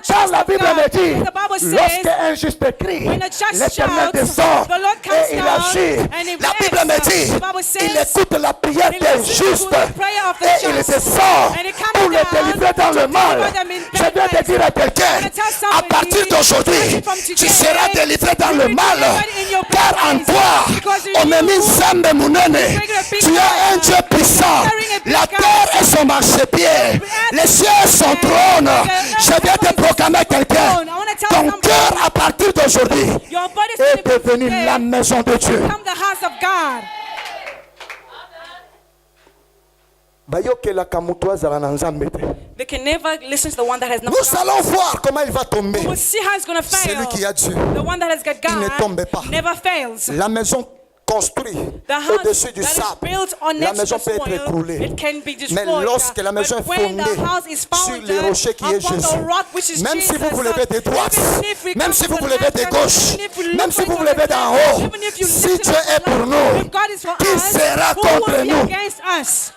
Speaker 1: Car la Bible me dit,
Speaker 2: The Bible says,
Speaker 1: lorsqu'un juste crie,
Speaker 2: when a just
Speaker 1: l'Éternel
Speaker 2: shouts,
Speaker 1: descend
Speaker 2: the Lord comes
Speaker 1: et il
Speaker 2: down
Speaker 1: agit.
Speaker 2: and he
Speaker 1: La Bible me
Speaker 2: reacts.
Speaker 1: dit,
Speaker 2: The Bible says,
Speaker 1: il écoute la prière
Speaker 2: he
Speaker 1: des
Speaker 2: listens
Speaker 1: justes
Speaker 2: to the prayer of the
Speaker 1: et il
Speaker 2: just.
Speaker 1: descend
Speaker 2: And he comes
Speaker 1: pour les
Speaker 2: down
Speaker 1: délivrer dans le
Speaker 2: to
Speaker 1: mal.
Speaker 2: deliver them in
Speaker 1: Je viens de
Speaker 2: bad
Speaker 1: dire à
Speaker 2: places.
Speaker 1: quelqu'un,
Speaker 2: I'm gonna tell
Speaker 1: à
Speaker 2: somebody,
Speaker 1: partir d'aujourd'hui,
Speaker 2: starting from
Speaker 1: tu
Speaker 2: today,
Speaker 1: seras délivré dans le
Speaker 2: you'll be
Speaker 1: mal.
Speaker 2: delivered in your
Speaker 1: Car
Speaker 2: bad
Speaker 1: en
Speaker 2: places.
Speaker 1: toi,
Speaker 2: Because in
Speaker 1: on me
Speaker 2: you,
Speaker 1: mis Zambe Mounene. Tu es un Dieu puissant. La terre est son marchepied. Les cieux est son trône. Je viens de proclamer à quelqu'un. Ton cœur à partir d'aujourd'hui
Speaker 2: your body is
Speaker 1: est
Speaker 2: gonna be
Speaker 1: devenu
Speaker 2: today
Speaker 1: la maison de Dieu.
Speaker 2: become the house of God.
Speaker 5: bayokelaka moto azala na nzambe te.
Speaker 2: They can never listen to the one that has not
Speaker 5: Nous
Speaker 2: God.
Speaker 5: allons voir comment il va tomber.
Speaker 2: We'll see how it's going to fail.
Speaker 5: Celui qui a Dieu.
Speaker 2: The one that has got
Speaker 5: Il ne tombe
Speaker 2: God
Speaker 5: pas.
Speaker 2: never fails.
Speaker 5: La maison construite
Speaker 2: The house
Speaker 5: au-dessus du
Speaker 2: that is
Speaker 5: sable,
Speaker 2: built on
Speaker 5: la
Speaker 2: next
Speaker 5: maison
Speaker 2: to
Speaker 5: peut
Speaker 2: the
Speaker 5: être
Speaker 2: soil,
Speaker 5: écroulée.
Speaker 2: it can be
Speaker 5: Mais
Speaker 2: destroyed.
Speaker 5: lorsque la maison
Speaker 2: But
Speaker 5: est
Speaker 2: when the
Speaker 5: fondée
Speaker 2: house is
Speaker 5: sur
Speaker 2: founded
Speaker 5: les rochers qui est
Speaker 2: upon
Speaker 5: Jésus,
Speaker 2: the rock which is
Speaker 5: même si
Speaker 2: Jesus,
Speaker 5: vous vous levez de droite,
Speaker 2: even if we
Speaker 5: même
Speaker 2: come
Speaker 5: si
Speaker 2: to
Speaker 5: vous
Speaker 2: the
Speaker 5: vous levez
Speaker 2: left
Speaker 5: de
Speaker 2: hand,
Speaker 5: gauche,
Speaker 2: even if we
Speaker 5: même
Speaker 2: look
Speaker 5: si vous
Speaker 2: right
Speaker 5: vous
Speaker 2: to
Speaker 5: levez
Speaker 2: the
Speaker 5: d'en
Speaker 2: left,
Speaker 5: haut,
Speaker 2: even if you
Speaker 5: si
Speaker 2: lift
Speaker 5: Dieu
Speaker 2: it
Speaker 5: est
Speaker 2: up,
Speaker 5: pour nous,
Speaker 2: if God is for
Speaker 5: qui
Speaker 2: us,
Speaker 5: sera
Speaker 2: who
Speaker 5: contre
Speaker 2: will be
Speaker 5: nous?
Speaker 2: against us?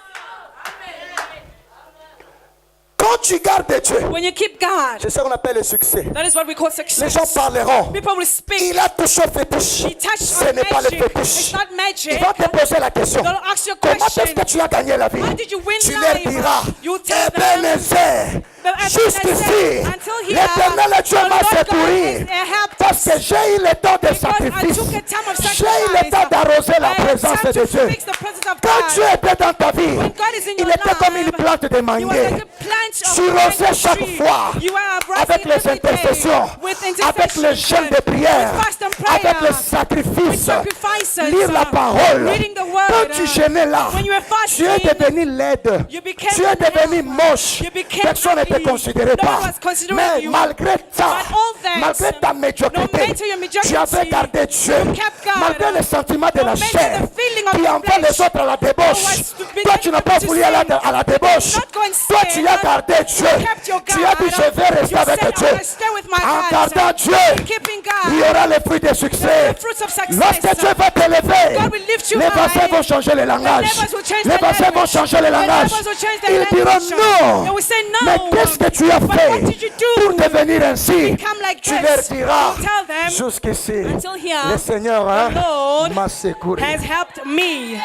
Speaker 5: Quand tu gardes Dieu,
Speaker 2: When you keep God,
Speaker 5: c'est ça qu'on appelle le succès.
Speaker 2: that is what we call
Speaker 5: Les
Speaker 2: success.
Speaker 5: gens parleront.
Speaker 2: People will speak.
Speaker 5: Il a touché au fétiche.
Speaker 2: He touched
Speaker 5: Ce
Speaker 2: on
Speaker 5: n'est pas le
Speaker 2: magic. It's
Speaker 5: fétiche.
Speaker 2: not
Speaker 5: Il
Speaker 2: magic.
Speaker 5: va te poser la question.
Speaker 2: They'll ask you a
Speaker 5: Comment est-ce
Speaker 2: question.
Speaker 5: que tu as gagné la vie?
Speaker 2: How did you win
Speaker 5: Tu leur
Speaker 2: life?
Speaker 5: diras,
Speaker 2: You tell them,
Speaker 5: Ebenezer, jusqu'ici,
Speaker 2: until here,
Speaker 5: l'Éternel Dieu
Speaker 2: the
Speaker 5: m'a
Speaker 2: Lord God
Speaker 5: secouru.
Speaker 2: has helped
Speaker 5: Parce que j'ai eu le temps de
Speaker 2: Because I
Speaker 5: sacrifice.
Speaker 2: took a time of
Speaker 5: J'ai eu le temps d'arroser la
Speaker 2: I had
Speaker 5: présence
Speaker 2: time
Speaker 5: de
Speaker 2: to
Speaker 5: Dieu.
Speaker 2: fix the presence of
Speaker 5: Quand
Speaker 2: God.
Speaker 5: Dieu était dans ta vie,
Speaker 2: When God is in
Speaker 5: il
Speaker 2: your
Speaker 5: était comme une
Speaker 2: life,
Speaker 5: plante de
Speaker 2: you are
Speaker 5: manguier.
Speaker 2: like a plant of
Speaker 5: Tu rosais
Speaker 2: mango
Speaker 5: chaque
Speaker 2: tree.
Speaker 5: fois
Speaker 2: You are
Speaker 5: avec
Speaker 2: rising
Speaker 5: les
Speaker 2: every day
Speaker 5: intercessions,
Speaker 2: with
Speaker 5: avec le jeûne de prière,
Speaker 2: with fast and prayer,
Speaker 5: avec les
Speaker 2: with
Speaker 5: sacrifices,
Speaker 2: sacrifices,
Speaker 5: lire la parole.
Speaker 2: reading the word.
Speaker 5: Quand tu jeûnais là,
Speaker 2: When you were
Speaker 5: tu es
Speaker 2: fasting,
Speaker 5: devenu laide,
Speaker 2: you became
Speaker 5: tu es devenu
Speaker 2: ugly.
Speaker 5: moche,
Speaker 2: You became
Speaker 5: personne ne te
Speaker 2: ugly.
Speaker 5: considérait
Speaker 2: No one
Speaker 5: pas.
Speaker 2: was considering
Speaker 5: Mais
Speaker 2: you.
Speaker 5: malgré ça,
Speaker 2: But all that,
Speaker 5: malgré ta
Speaker 2: no
Speaker 5: médiocrité,
Speaker 2: matter your mediocrity,
Speaker 5: tu avais gardé Dieu.
Speaker 2: you kept God.
Speaker 5: Malgré les sentiments de
Speaker 2: No
Speaker 5: la
Speaker 2: matter
Speaker 5: chair
Speaker 2: the feeling of
Speaker 5: qui
Speaker 2: the
Speaker 5: envoie
Speaker 2: flesh.
Speaker 5: les autres à la débauche,
Speaker 2: was
Speaker 5: toi tu n'as pas
Speaker 2: to
Speaker 5: voulu aller
Speaker 2: sin.
Speaker 5: à la débauche.
Speaker 2: Not going
Speaker 5: Toi
Speaker 2: sin.
Speaker 5: tu as gardé Dieu.
Speaker 2: kept your
Speaker 5: Tu as dit
Speaker 2: God.
Speaker 5: je vais rester
Speaker 2: You
Speaker 5: avec
Speaker 2: said,
Speaker 5: Dieu.
Speaker 2: I will stay with my
Speaker 5: En
Speaker 2: God.
Speaker 5: gardant Dieu,
Speaker 2: Keeping
Speaker 5: il y
Speaker 2: God.
Speaker 5: aura les fruits de succès.
Speaker 2: The fruits of success.
Speaker 5: Lorsque Dieu va t'élever,
Speaker 2: God will lift you
Speaker 5: les voisins
Speaker 2: high.
Speaker 5: vont changer les langages.
Speaker 2: neighbors will change
Speaker 5: Les
Speaker 2: their
Speaker 5: voisins vont
Speaker 2: language.
Speaker 5: changer les
Speaker 2: The
Speaker 5: langages.
Speaker 2: neighbors will change their
Speaker 5: Ils diront
Speaker 2: language.
Speaker 5: non.
Speaker 2: They will say no.
Speaker 5: Mais qu'est-ce que tu as
Speaker 2: But
Speaker 5: fait
Speaker 2: what did you do
Speaker 5: pour devenir ainsi?
Speaker 2: become like
Speaker 5: Tu
Speaker 2: this?
Speaker 5: leur diras,
Speaker 2: You tell them,
Speaker 5: jusqu'ici,
Speaker 2: until here,
Speaker 5: le Seigneur
Speaker 2: the Lord
Speaker 5: m'a secouru.
Speaker 2: has helped me.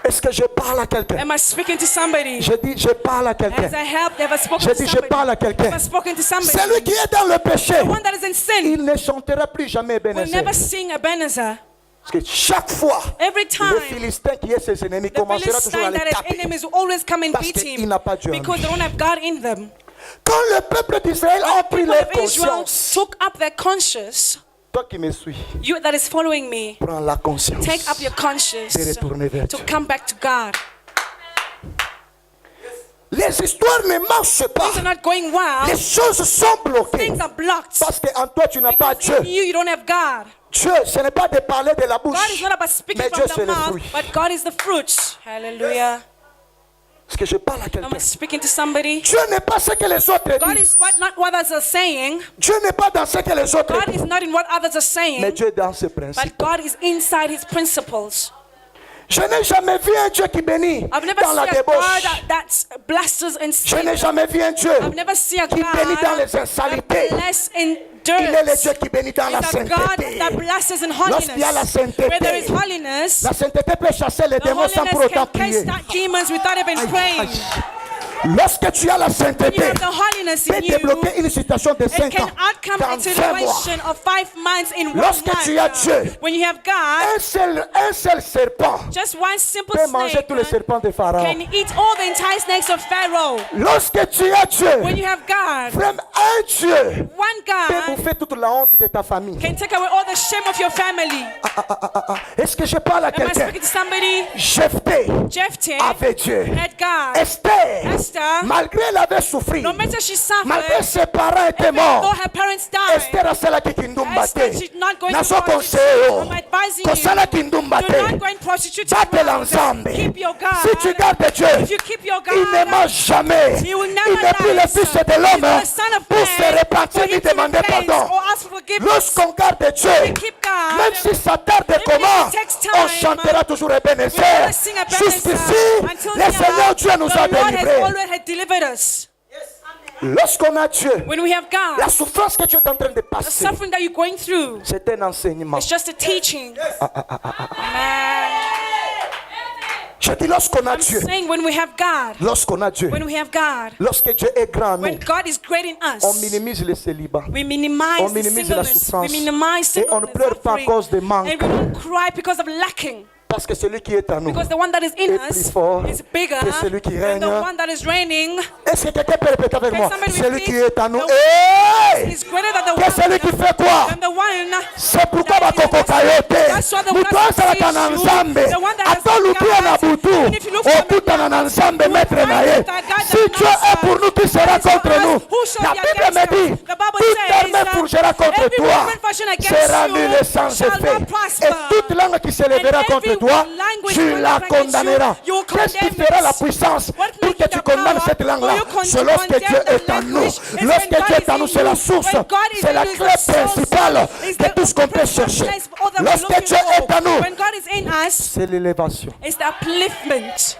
Speaker 5: Est-ce que je parle à quelqu'un?
Speaker 2: Am I speaking to somebody?
Speaker 5: Je dis, je parle à quelqu'un.
Speaker 2: Has I helped? Have I spoken
Speaker 5: Je
Speaker 2: to
Speaker 5: dis, je
Speaker 2: somebody?
Speaker 5: parle à quelqu'un.
Speaker 2: Have I spoken to somebody?
Speaker 5: Celui qui est dans le péché,
Speaker 2: The one that is in sin
Speaker 5: il ne chantera plus jamais
Speaker 2: will
Speaker 5: Ebenezer.
Speaker 2: never sing Ebenezer.
Speaker 5: Parce que chaque fois,
Speaker 2: Every
Speaker 5: le
Speaker 2: time,
Speaker 5: Philistin qui est ses ennemis
Speaker 2: the
Speaker 5: commencera toujours à
Speaker 2: Philistine
Speaker 5: les
Speaker 2: that has
Speaker 5: taper.
Speaker 2: enemies will always come and
Speaker 5: Parce
Speaker 2: beat
Speaker 5: qu'il
Speaker 2: him
Speaker 5: n'a pas Dieu en
Speaker 2: because
Speaker 5: lui.
Speaker 2: they don't have God in them.
Speaker 5: Quand le peuple d'Israël a pris
Speaker 2: People
Speaker 5: leur
Speaker 2: of Israel
Speaker 5: conscience,
Speaker 2: took up their conscience.
Speaker 5: toi qui me suis,
Speaker 2: You that is following me,
Speaker 5: prends la conscience.
Speaker 2: take up your conscience
Speaker 5: De retourner vers
Speaker 2: to
Speaker 5: Dieu.
Speaker 2: come back to God.
Speaker 5: Les histoires ne marchent pas.
Speaker 2: Things are not going well.
Speaker 5: Les choses sont bloquées.
Speaker 2: Things are blocked.
Speaker 5: Parce qu'en toi, tu n'as pas
Speaker 2: Because in
Speaker 5: Dieu.
Speaker 2: you don't have God.
Speaker 5: Dieu, ce n'est pas de parler de la
Speaker 2: God
Speaker 5: bouche.
Speaker 2: is not about speaking
Speaker 5: Mais
Speaker 2: from
Speaker 5: Dieu,
Speaker 2: the
Speaker 5: c'est le
Speaker 2: mouth,
Speaker 5: fruit.
Speaker 2: but God is the fruit. Hallelujah.
Speaker 5: Est-ce que je parle à
Speaker 2: Am
Speaker 5: quelqu'un?
Speaker 2: I speaking to somebody?
Speaker 5: Dieu n'est pas ce que les autres
Speaker 2: God
Speaker 5: disent.
Speaker 2: is not what others are saying.
Speaker 5: Dieu n'est pas dans ce que les autres
Speaker 2: God is
Speaker 5: disent.
Speaker 2: not in what others are
Speaker 5: Mais
Speaker 2: saying.
Speaker 5: Dieu est dans ses principes.
Speaker 2: But God is inside His principles.
Speaker 5: Je n'ai jamais vu un Dieu qui bénit
Speaker 2: I've never
Speaker 5: dans
Speaker 2: seen
Speaker 5: la
Speaker 2: a God
Speaker 5: débauche.
Speaker 2: that blesses and
Speaker 5: Je n'ai
Speaker 2: steals.
Speaker 5: jamais vu un Dieu
Speaker 2: I've never seen a
Speaker 5: qui bénit dans
Speaker 2: God
Speaker 5: les insanités.
Speaker 2: that blesses in
Speaker 5: Il est le
Speaker 2: dirt.
Speaker 5: Dieu qui bénit dans la
Speaker 2: He's a God
Speaker 5: sainteté.
Speaker 2: that blesses in
Speaker 5: Lorsqu'il y a la
Speaker 2: holiness. Where there is
Speaker 5: sainteté,
Speaker 2: holiness,
Speaker 5: la sainteté peut chasser les
Speaker 2: the
Speaker 5: démons sans pour
Speaker 2: holiness
Speaker 5: autant
Speaker 2: can
Speaker 5: prier.
Speaker 2: cast out demons without even
Speaker 5: Aïe,
Speaker 2: praying.
Speaker 5: aïe. Lorsque tu as la
Speaker 2: When you
Speaker 5: sainteté,
Speaker 2: have the holiness
Speaker 5: peut
Speaker 2: in you,
Speaker 5: débloquer une situation de
Speaker 2: it
Speaker 5: 5
Speaker 2: can
Speaker 5: ans,
Speaker 2: outcome a
Speaker 5: 45 mois.
Speaker 2: situation of 5 months in 1
Speaker 5: Lorsque tu as Dieu,
Speaker 2: month. When you have God,
Speaker 5: un seul serpent
Speaker 2: just one simple
Speaker 5: peut manger
Speaker 2: snake
Speaker 5: tous les serpents de Pharaon.
Speaker 2: can eat all the entire snakes of Pharaoh.
Speaker 5: Lorsque tu as Dieu,
Speaker 2: When you have God,
Speaker 5: vraiment un Dieu
Speaker 2: one
Speaker 5: peut
Speaker 2: God
Speaker 5: bouffer toute la honte de ta famille.
Speaker 2: can take away all the shame of your family.
Speaker 5: Est-ce que je parle à
Speaker 2: Am I
Speaker 5: quelqu'un?
Speaker 2: speaking to somebody?
Speaker 5: Jephthé
Speaker 2: Jephthah
Speaker 5: avait Dieu.
Speaker 2: had God.
Speaker 5: Esther,
Speaker 2: Esther,
Speaker 5: malgré elle avait souffert,
Speaker 2: no matter she
Speaker 5: malgré
Speaker 2: suffered,
Speaker 5: ses parents étaient
Speaker 2: even though
Speaker 5: morts,
Speaker 2: her parents died,
Speaker 5: Esther asala ki kindumba
Speaker 2: Esther,
Speaker 5: te.
Speaker 2: she's not going to
Speaker 5: Naso
Speaker 2: prostitute.
Speaker 5: conseil
Speaker 2: I'm advising
Speaker 5: kosala
Speaker 2: you,
Speaker 5: kindumba
Speaker 2: do
Speaker 5: te.
Speaker 2: not go and prostitute
Speaker 5: Battez
Speaker 2: around.
Speaker 5: l'ensemble.
Speaker 2: Keep your God.
Speaker 5: Si tu gardes Dieu,
Speaker 2: If you keep your
Speaker 5: il ne
Speaker 2: God,
Speaker 5: ment jamais.
Speaker 2: He will
Speaker 5: Il
Speaker 2: never
Speaker 5: n'est plus le
Speaker 2: lie.
Speaker 5: fils de
Speaker 2: He's
Speaker 5: l'homme
Speaker 2: the Son of
Speaker 5: pour se
Speaker 2: Man,
Speaker 5: repentir
Speaker 2: for
Speaker 5: ni
Speaker 2: him to
Speaker 5: demander
Speaker 2: repent
Speaker 5: pardon.
Speaker 2: or ask for forgiveness.
Speaker 5: Lorsqu'on garde Dieu,
Speaker 2: keep God,
Speaker 5: même si ça tarde
Speaker 2: if
Speaker 5: comment,
Speaker 2: it takes time,
Speaker 5: on chantera toujours
Speaker 2: we
Speaker 5: Ebenezer.
Speaker 2: will sing Ebenezer.
Speaker 5: Jusqu'ici,
Speaker 2: Until
Speaker 5: le
Speaker 2: now,
Speaker 5: Seigneur Dieu nous
Speaker 2: the
Speaker 5: a
Speaker 2: Lord has
Speaker 5: délivrés.
Speaker 2: always that had delivered us.
Speaker 5: Lorsqu'on a Dieu,
Speaker 2: When we have God,
Speaker 5: la souffrance que tu es en train de
Speaker 2: the
Speaker 5: passer,
Speaker 2: suffering that you're going through
Speaker 5: c'est un enseignement.
Speaker 2: is just a teaching. Amen.
Speaker 5: Je dis lorsqu'on a
Speaker 2: I'm
Speaker 5: Dieu,
Speaker 2: saying when we have God,
Speaker 5: lorsqu'on a Dieu,
Speaker 2: when we have God,
Speaker 5: lorsque Dieu est grand en nous,
Speaker 2: when God is great in
Speaker 5: on
Speaker 2: us,
Speaker 5: minimise le célibat.
Speaker 2: we
Speaker 5: On
Speaker 2: minimize the
Speaker 5: minimise la
Speaker 2: singleness, we
Speaker 5: souffrance.
Speaker 2: minimize
Speaker 5: Et on ne
Speaker 2: singleness,
Speaker 5: pleure pas à
Speaker 2: suffering,
Speaker 5: cause de manque.
Speaker 2: and we don't cry because of lacking.
Speaker 5: Parce que celui qui est en nous
Speaker 2: Because the one that is in
Speaker 5: est plus
Speaker 2: us
Speaker 5: fort
Speaker 2: is bigger
Speaker 5: que celui qui
Speaker 2: than
Speaker 5: règne.
Speaker 2: the one that is reigning.
Speaker 5: Est-ce que quelqu'un peut répéter avec
Speaker 2: Can
Speaker 5: moi?
Speaker 2: somebody
Speaker 5: Celui
Speaker 2: repeat?
Speaker 5: qui est en nous
Speaker 2: The
Speaker 5: est
Speaker 2: is greater than the
Speaker 5: que celui qui fait quoi?
Speaker 2: than the one.
Speaker 5: C'est pourquoi bakokokayote
Speaker 2: That's why the one that
Speaker 5: mutosalaka na
Speaker 2: sees you,
Speaker 5: nzambe
Speaker 2: the one that has
Speaker 5: atolukia na
Speaker 2: God,
Speaker 5: butu
Speaker 2: even if you look from
Speaker 5: okutana na
Speaker 2: afar,
Speaker 5: nzambe
Speaker 2: you will
Speaker 5: maître
Speaker 2: find
Speaker 5: na ye
Speaker 2: that God
Speaker 5: si
Speaker 2: that
Speaker 5: Dieu est
Speaker 2: master
Speaker 5: pour nous qui sera
Speaker 2: is for
Speaker 5: contre
Speaker 2: us.
Speaker 5: nous
Speaker 2: Who shall
Speaker 5: la
Speaker 2: be
Speaker 5: Bible
Speaker 2: against
Speaker 5: me
Speaker 2: us?
Speaker 5: dit
Speaker 2: The Bible
Speaker 5: toute
Speaker 2: says,
Speaker 5: armée fourchera contre
Speaker 2: every
Speaker 5: toi
Speaker 2: weapon fashioned against
Speaker 5: sera
Speaker 2: you
Speaker 5: nulle sans
Speaker 2: shall
Speaker 5: effet
Speaker 2: not prosper.
Speaker 5: et toute langue qui se lèvera
Speaker 2: And
Speaker 5: contre
Speaker 2: every
Speaker 5: toi
Speaker 2: language
Speaker 5: tu
Speaker 2: formed
Speaker 5: la
Speaker 2: against you,
Speaker 5: condamneras
Speaker 2: you will
Speaker 5: qu'est-ce qui
Speaker 2: condemn
Speaker 5: fera
Speaker 2: it.
Speaker 5: la puissance
Speaker 2: What
Speaker 5: pour
Speaker 2: makes
Speaker 5: que
Speaker 2: it
Speaker 5: tu
Speaker 2: the
Speaker 5: condamnes
Speaker 2: power
Speaker 5: cette langue-là
Speaker 2: for you
Speaker 5: c'est lorsque
Speaker 2: condemn
Speaker 5: Dieu
Speaker 2: the
Speaker 5: est en nous
Speaker 2: language is
Speaker 5: lorsque
Speaker 2: when
Speaker 5: Dieu
Speaker 2: God
Speaker 5: est en
Speaker 2: is
Speaker 5: nous
Speaker 2: in
Speaker 5: c'est la
Speaker 2: you.
Speaker 5: source
Speaker 2: When God is
Speaker 5: c'est
Speaker 2: in
Speaker 5: la
Speaker 2: you, is
Speaker 5: clé
Speaker 2: the source,
Speaker 5: principale
Speaker 2: is
Speaker 5: de
Speaker 2: the
Speaker 5: tout ce qu'on peut
Speaker 2: principal
Speaker 5: chercher
Speaker 2: place for all that we're
Speaker 5: lorsque
Speaker 2: looking
Speaker 5: Dieu est en
Speaker 2: for.
Speaker 5: nous
Speaker 2: When God is in us,
Speaker 5: c'est l'élévation.
Speaker 2: it's the upliftment.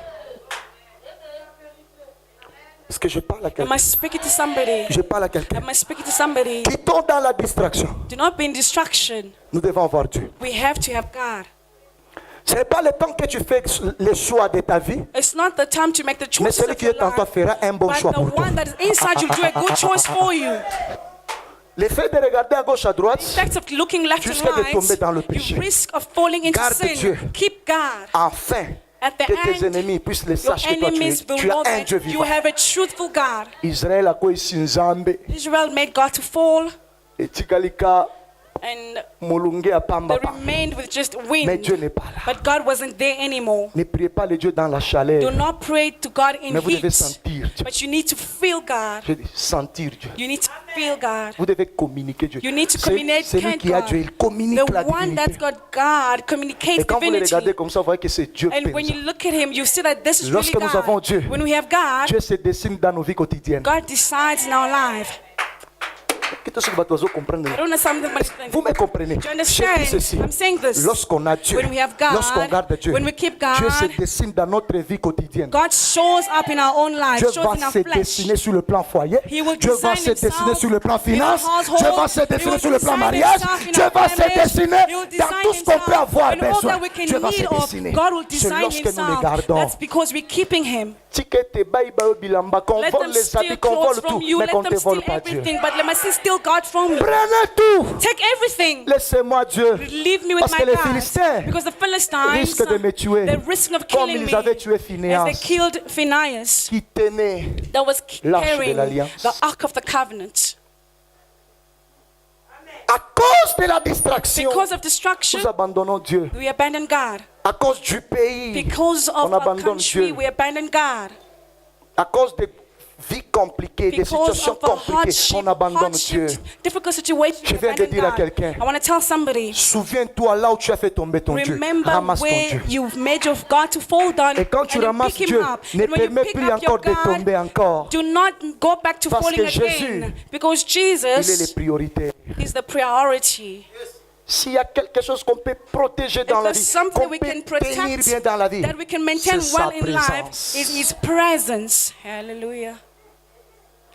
Speaker 5: Est-ce que je parle à
Speaker 2: Am
Speaker 5: quelqu'un?
Speaker 2: I speaking to somebody?
Speaker 5: Je parle à quelqu'un.
Speaker 2: Am I speaking to somebody?
Speaker 5: Quittons dans la distraction.
Speaker 2: Do not be in distraction.
Speaker 5: Nous devons avoir Dieu.
Speaker 2: We have to have God.
Speaker 5: Ce n'est pas le temps que tu fais les choix de ta vie,
Speaker 2: It's not the time to make the
Speaker 5: mais
Speaker 2: choices
Speaker 5: celui
Speaker 2: of
Speaker 5: qui
Speaker 2: your
Speaker 5: est en toi
Speaker 2: life,
Speaker 5: fera un bon
Speaker 2: but
Speaker 5: choix
Speaker 2: the
Speaker 5: pour toi.
Speaker 2: one that is inside you will do a good choice for you.
Speaker 5: Le fait de regarder à gauche, à droite,
Speaker 2: The fact of looking left
Speaker 5: Jusqu'à
Speaker 2: and
Speaker 5: de
Speaker 2: right,
Speaker 5: tomber dans le péché.
Speaker 2: you risk of falling into
Speaker 5: Garde
Speaker 2: sin.
Speaker 5: Dieu.
Speaker 2: Keep God.
Speaker 5: afin
Speaker 2: At the
Speaker 5: que tes
Speaker 2: end,
Speaker 5: ennemis puissent les
Speaker 2: your
Speaker 5: sacher que toi
Speaker 2: enemies will
Speaker 5: tu
Speaker 2: know
Speaker 5: as un
Speaker 2: that
Speaker 5: Dieu
Speaker 2: you
Speaker 5: vivant.
Speaker 2: have a truthful God.
Speaker 5: Israël a kwesi nzambe
Speaker 2: Israel made God to fall
Speaker 5: etikalika
Speaker 2: and
Speaker 5: molunge apamba
Speaker 2: they
Speaker 5: pa.
Speaker 2: remained with just
Speaker 5: Mais
Speaker 2: wind.
Speaker 5: Dieu n'est pas là.
Speaker 2: But God wasn't there anymore.
Speaker 5: Ne priez pas le Dieu dans la chaleur,
Speaker 2: Do not pray to God in
Speaker 5: mais vous devez
Speaker 2: heat,
Speaker 5: sentir Dieu.
Speaker 2: but you need to feel God.
Speaker 5: Je dis sentir Dieu.
Speaker 2: You need to feel God.
Speaker 5: Vous devez communiquer Dieu.
Speaker 2: You need to
Speaker 5: C'est
Speaker 2: communicate
Speaker 5: celui qui a
Speaker 2: God.
Speaker 5: Dieu, il communique
Speaker 2: The
Speaker 5: la
Speaker 2: one that's
Speaker 5: divinité.
Speaker 2: got God
Speaker 5: Et
Speaker 2: communicates
Speaker 5: quand vous le regardez
Speaker 2: divinity.
Speaker 5: comme ça, vous voyez que c'est Dieu
Speaker 2: And when
Speaker 5: pensant.
Speaker 2: you look at him, you see that this is really
Speaker 5: Lorsque nous avons
Speaker 2: God.
Speaker 5: Dieu,
Speaker 2: When we have God,
Speaker 5: Dieu se dessine dans nos vies quotidiennes.
Speaker 2: God decides in our life.
Speaker 5: Qu'est-ce que vous devez comprendre?
Speaker 2: I don't know something,
Speaker 5: Vous
Speaker 2: but
Speaker 5: me comprenez?
Speaker 2: do you
Speaker 5: Je
Speaker 2: understand?
Speaker 5: dis ceci.
Speaker 2: I'm saying this.
Speaker 5: Lorsqu'on a Dieu,
Speaker 2: When we have God,
Speaker 5: lorsqu'on garde Dieu,
Speaker 2: when we keep God,
Speaker 5: Dieu se dessine dans notre vie quotidienne.
Speaker 2: God shows up in our own life,
Speaker 5: Dieu
Speaker 2: shows
Speaker 5: va
Speaker 2: in our
Speaker 5: se
Speaker 2: flesh.
Speaker 5: dessiner sur le plan foyer.
Speaker 2: He will
Speaker 5: Dieu va
Speaker 2: design
Speaker 5: se dessiner
Speaker 2: himself
Speaker 5: sur le plan
Speaker 2: in our
Speaker 5: finance.
Speaker 2: household.
Speaker 5: Dieu va se
Speaker 2: He
Speaker 5: dessiner
Speaker 2: will
Speaker 5: sur le plan
Speaker 2: design
Speaker 5: mariage.
Speaker 2: himself in
Speaker 5: Dieu
Speaker 2: our
Speaker 5: va se
Speaker 2: marriage.
Speaker 5: dessiner
Speaker 2: He will
Speaker 5: dans
Speaker 2: design
Speaker 5: tout ce qu'on peut
Speaker 2: himself
Speaker 5: avoir
Speaker 2: in all
Speaker 5: besoin.
Speaker 2: that we can
Speaker 5: Dieu va se
Speaker 2: need of.
Speaker 5: dessiner.
Speaker 2: God will
Speaker 5: C'est
Speaker 2: design
Speaker 5: lorsque nous le
Speaker 2: himself.
Speaker 5: gardons.
Speaker 2: That's because we're keeping him.
Speaker 5: Tikete baïba bilamba, qu'on
Speaker 2: Let
Speaker 5: vole
Speaker 2: them
Speaker 5: les
Speaker 2: steal
Speaker 5: habits, qu'on
Speaker 2: clothes
Speaker 5: vole
Speaker 2: from
Speaker 5: tout,
Speaker 2: you.
Speaker 5: mais
Speaker 2: Let
Speaker 5: qu'on
Speaker 2: them
Speaker 5: ne te
Speaker 2: steal
Speaker 5: vole pas Dieu.
Speaker 2: everything, but let me steal God from you.
Speaker 5: Prenez tout.
Speaker 2: Take everything.
Speaker 5: Laissez-moi Dieu.
Speaker 2: Leave me with
Speaker 5: Parce
Speaker 2: my
Speaker 5: que les
Speaker 2: God.
Speaker 5: Philistins
Speaker 2: Because the Philistines,
Speaker 5: risquent de me tuer.
Speaker 2: they're risking of
Speaker 5: Comme
Speaker 2: killing
Speaker 5: ils
Speaker 2: me.
Speaker 5: avaient tué
Speaker 2: As they
Speaker 5: Phineas,
Speaker 2: killed Phineas,
Speaker 5: qui tenait
Speaker 2: that was
Speaker 5: L'arche de
Speaker 2: carrying
Speaker 5: l'alliance.
Speaker 2: the Ark of the Covenant.
Speaker 5: à cause de la distraction.
Speaker 2: Because of destruction,
Speaker 5: Nous abandonnons Dieu.
Speaker 2: we abandon God.
Speaker 5: À cause du pays,
Speaker 2: Because of
Speaker 5: on
Speaker 2: our
Speaker 5: abandonne
Speaker 2: country,
Speaker 5: Dieu.
Speaker 2: we abandon God.
Speaker 5: À cause des vies compliquées, des
Speaker 2: Because
Speaker 5: situations
Speaker 2: of our
Speaker 5: compliquées, on abandonne Dieu.
Speaker 2: difficult situations,
Speaker 5: Je
Speaker 2: we
Speaker 5: viens de
Speaker 2: abandon
Speaker 5: dire à
Speaker 2: God.
Speaker 5: quelqu'un,
Speaker 2: I want to tell somebody,
Speaker 5: souviens-toi là où tu as fait tomber ton Dieu.
Speaker 2: remember
Speaker 5: Ramasse ton
Speaker 2: where
Speaker 5: Dieu.
Speaker 2: you've made your God to fall down
Speaker 5: Et quand tu
Speaker 2: and you
Speaker 5: ramasses
Speaker 2: pick
Speaker 5: Dieu,
Speaker 2: him up.
Speaker 5: ne
Speaker 2: And when you
Speaker 5: permets
Speaker 2: pick
Speaker 5: plus
Speaker 2: up your
Speaker 5: encore de tomber
Speaker 2: God,
Speaker 5: encore.
Speaker 2: do not go back to
Speaker 5: Parce
Speaker 2: falling
Speaker 5: que Jésus,
Speaker 2: again. Because
Speaker 5: Il est le
Speaker 2: Jesus
Speaker 5: prioritaire.
Speaker 2: is the priority.
Speaker 5: S'il y a quelque chose qu'on peut protéger dans
Speaker 2: If
Speaker 5: la
Speaker 2: there's
Speaker 5: vie,
Speaker 2: something
Speaker 5: qu'on
Speaker 2: we
Speaker 5: peut
Speaker 2: can
Speaker 5: tenir
Speaker 2: protect,
Speaker 5: bien dans la vie,
Speaker 2: that we can maintain
Speaker 5: c'est
Speaker 2: well
Speaker 5: sa
Speaker 2: in life,
Speaker 5: présence.
Speaker 2: is His presence. Hallelujah.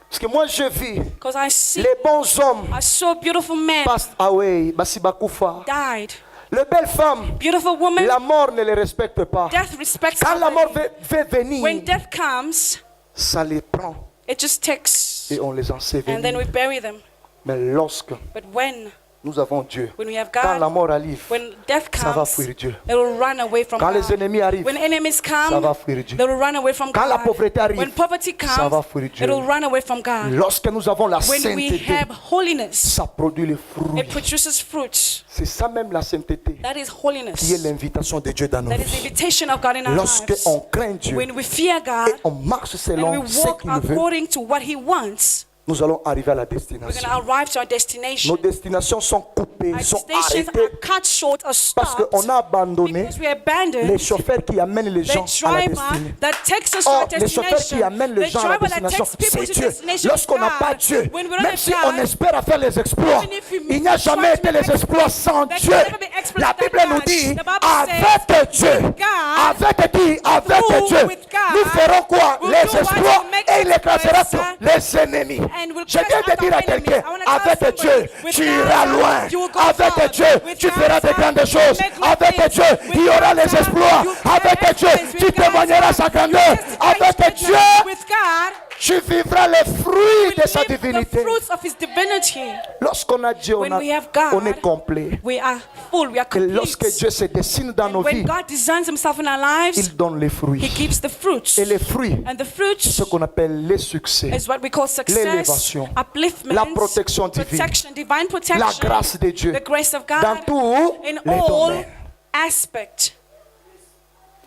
Speaker 5: Parce que moi je vis,
Speaker 2: Because I see,
Speaker 5: les bons hommes
Speaker 2: I saw beautiful men
Speaker 5: passent away, basi bakufa.
Speaker 2: died.
Speaker 5: Les belles femmes,
Speaker 2: Beautiful women,
Speaker 5: la mort ne les respecte pas.
Speaker 2: death respects
Speaker 5: Quand la mort
Speaker 2: nobody.
Speaker 5: veut venir,
Speaker 2: When death comes,
Speaker 5: ça les prend
Speaker 2: it just takes,
Speaker 5: et on les
Speaker 2: and then we
Speaker 5: ensevelit.
Speaker 2: bury them.
Speaker 5: Mais lorsque
Speaker 2: But when
Speaker 5: nous avons Dieu,
Speaker 2: we have
Speaker 5: quand la
Speaker 2: God,
Speaker 5: mort arrive,
Speaker 2: when death
Speaker 5: ça va
Speaker 2: comes,
Speaker 5: fuir Dieu.
Speaker 2: they will run away from
Speaker 5: Quand les
Speaker 2: God.
Speaker 5: ennemis arrivent,
Speaker 2: When enemies
Speaker 5: ça va
Speaker 2: come,
Speaker 5: fuir Dieu.
Speaker 2: they will run away from
Speaker 5: Quand la
Speaker 2: God.
Speaker 5: pauvreté arrive,
Speaker 2: When poverty
Speaker 5: ça va
Speaker 2: comes,
Speaker 5: fuir Dieu.
Speaker 2: it will run away from God.
Speaker 5: Lorsque nous avons la
Speaker 2: When we
Speaker 5: sainteté,
Speaker 2: have holiness,
Speaker 5: ça produit les fruits.
Speaker 2: it produces fruit.
Speaker 5: C'est ça même la sainteté
Speaker 2: That is
Speaker 5: qui est
Speaker 2: holiness.
Speaker 5: l'invitation de Dieu dans nos
Speaker 2: That is the
Speaker 5: vies.
Speaker 2: invitation of God in our
Speaker 5: Lorsque
Speaker 2: lives.
Speaker 5: on craint Dieu
Speaker 2: When we fear God
Speaker 5: et on marche
Speaker 2: and
Speaker 5: selon
Speaker 2: we
Speaker 5: ce
Speaker 2: walk
Speaker 5: qu'il veut,
Speaker 2: according to what He wants,
Speaker 5: nous allons arriver à la
Speaker 2: we're going
Speaker 5: destination.
Speaker 2: to arrive to our destination.
Speaker 5: Nos destinations sont coupées,
Speaker 2: Our
Speaker 5: sont
Speaker 2: destinations
Speaker 5: arrêtées
Speaker 2: are cut short or
Speaker 5: parce
Speaker 2: stopped
Speaker 5: qu'on a abandonné
Speaker 2: because we abandoned
Speaker 5: les chauffeurs qui amènent les
Speaker 2: the
Speaker 5: gens à la
Speaker 2: driver
Speaker 5: destinée.
Speaker 2: that takes us to
Speaker 5: Or,
Speaker 2: our
Speaker 5: les chauffeurs qui
Speaker 2: destination.
Speaker 5: amènent les
Speaker 2: The
Speaker 5: gens à la
Speaker 2: driver that
Speaker 5: destination,
Speaker 2: takes people
Speaker 5: c'est
Speaker 2: to
Speaker 5: Dieu.
Speaker 2: destination
Speaker 5: Lorsqu'on
Speaker 2: is
Speaker 5: n'a pas
Speaker 2: God.
Speaker 5: Dieu,
Speaker 2: When we don't
Speaker 5: même
Speaker 2: have
Speaker 5: si
Speaker 2: God,
Speaker 5: on espère à faire les exploits,
Speaker 2: even if we
Speaker 5: il n'y a jamais
Speaker 2: try
Speaker 5: été
Speaker 2: to
Speaker 5: les
Speaker 2: make
Speaker 5: exploits sans
Speaker 2: there
Speaker 5: Dieu.
Speaker 2: can never be exploits
Speaker 5: La
Speaker 2: without
Speaker 5: Bible nous
Speaker 2: God.
Speaker 5: dit,
Speaker 2: The Bible says,
Speaker 5: avec Dieu,
Speaker 2: God,
Speaker 5: avec qui? Avec
Speaker 2: through
Speaker 5: Dieu,
Speaker 2: with God,
Speaker 5: nous ferons quoi?
Speaker 2: we'll
Speaker 5: Les
Speaker 2: do what?
Speaker 5: exploits
Speaker 2: We'll make
Speaker 5: et il écrasera
Speaker 2: exploits,
Speaker 5: les ennemis.
Speaker 2: and we'll
Speaker 5: Je viens
Speaker 2: crush
Speaker 5: de
Speaker 2: out
Speaker 5: dire
Speaker 2: our
Speaker 5: à quelqu'un,
Speaker 2: enemies. I wanna tell
Speaker 5: avec
Speaker 2: somebody,
Speaker 5: Dieu,
Speaker 2: with
Speaker 5: tu
Speaker 2: God,
Speaker 5: iras loin.
Speaker 2: you will go
Speaker 5: Avec
Speaker 2: far.
Speaker 5: Dieu,
Speaker 2: With
Speaker 5: tu
Speaker 2: God,
Speaker 5: feras de grandes choses.
Speaker 2: make great
Speaker 5: Avec
Speaker 2: things.
Speaker 5: Dieu,
Speaker 2: With
Speaker 5: il y aura
Speaker 2: God,
Speaker 5: les exploits.
Speaker 2: you
Speaker 5: Avec
Speaker 2: can
Speaker 5: Dieu,
Speaker 2: experience.
Speaker 5: tu
Speaker 2: With God,
Speaker 5: témoigneras sa grandeur. Avec Dieu,
Speaker 2: with God,
Speaker 5: tu vivras les fruits de
Speaker 2: we
Speaker 5: sa
Speaker 2: live the
Speaker 5: divinité.
Speaker 2: fruits of His divinity.
Speaker 5: Lorsqu'on a Dieu,
Speaker 2: When we have God,
Speaker 5: on est complet.
Speaker 2: We are full, we are
Speaker 5: Et lorsque
Speaker 2: complete.
Speaker 5: Dieu se dessine dans nos
Speaker 2: When
Speaker 5: vies,
Speaker 2: God designs Himself in our lives,
Speaker 5: il donne les
Speaker 2: He
Speaker 5: fruits.
Speaker 2: gives the fruits.
Speaker 5: Et les fruits,
Speaker 2: And the fruits
Speaker 5: ce qu'on appelle les succès,
Speaker 2: is what we call success,
Speaker 5: l'élévation,
Speaker 2: upliftment,
Speaker 5: la protection divine,
Speaker 2: protection, divine protection,
Speaker 5: la grâce de Dieu,
Speaker 2: the grace of God,
Speaker 5: dans tous
Speaker 2: in
Speaker 5: les
Speaker 2: all
Speaker 5: domaines.
Speaker 2: aspects.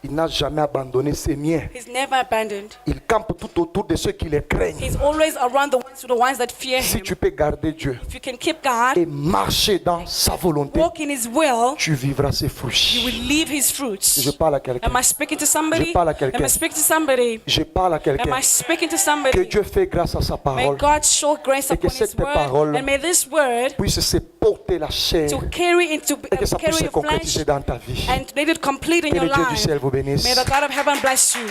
Speaker 5: Il n'a jamais abandonné ses miens.
Speaker 2: He's never abandoned.
Speaker 5: Il campe tout autour de ceux qui les craignent.
Speaker 2: He's always around the ones that fear
Speaker 5: Si
Speaker 2: Him.
Speaker 5: tu peux garder Dieu
Speaker 2: If you can keep God,
Speaker 5: et marcher dans sa volonté,
Speaker 2: walk in His will,
Speaker 5: tu vivras ses
Speaker 2: you
Speaker 5: fruits.
Speaker 2: will leave His fruits.
Speaker 5: Je parle à quelqu'un.
Speaker 2: Am I speaking to somebody?
Speaker 5: Je parle à quelqu'un.
Speaker 2: Am I speaking to somebody?
Speaker 5: Je parle à
Speaker 2: Am
Speaker 5: quelqu'un.
Speaker 2: I speaking to
Speaker 5: Que
Speaker 2: somebody?
Speaker 5: Dieu fait grâce à sa
Speaker 2: May
Speaker 5: parole
Speaker 2: God show grace
Speaker 5: Et que
Speaker 2: upon His
Speaker 5: cette
Speaker 2: word,
Speaker 5: parole
Speaker 2: and may this word
Speaker 5: puisse se porter la chair
Speaker 2: to carry into
Speaker 5: et que ça puisse
Speaker 2: carry
Speaker 5: se
Speaker 2: your flesh
Speaker 5: concrétiser dans ta vie.
Speaker 2: and let it complete in
Speaker 5: Que
Speaker 2: your
Speaker 5: le Dieu du
Speaker 2: life.
Speaker 5: ciel vous bénisse.
Speaker 2: May the God of heaven bless you.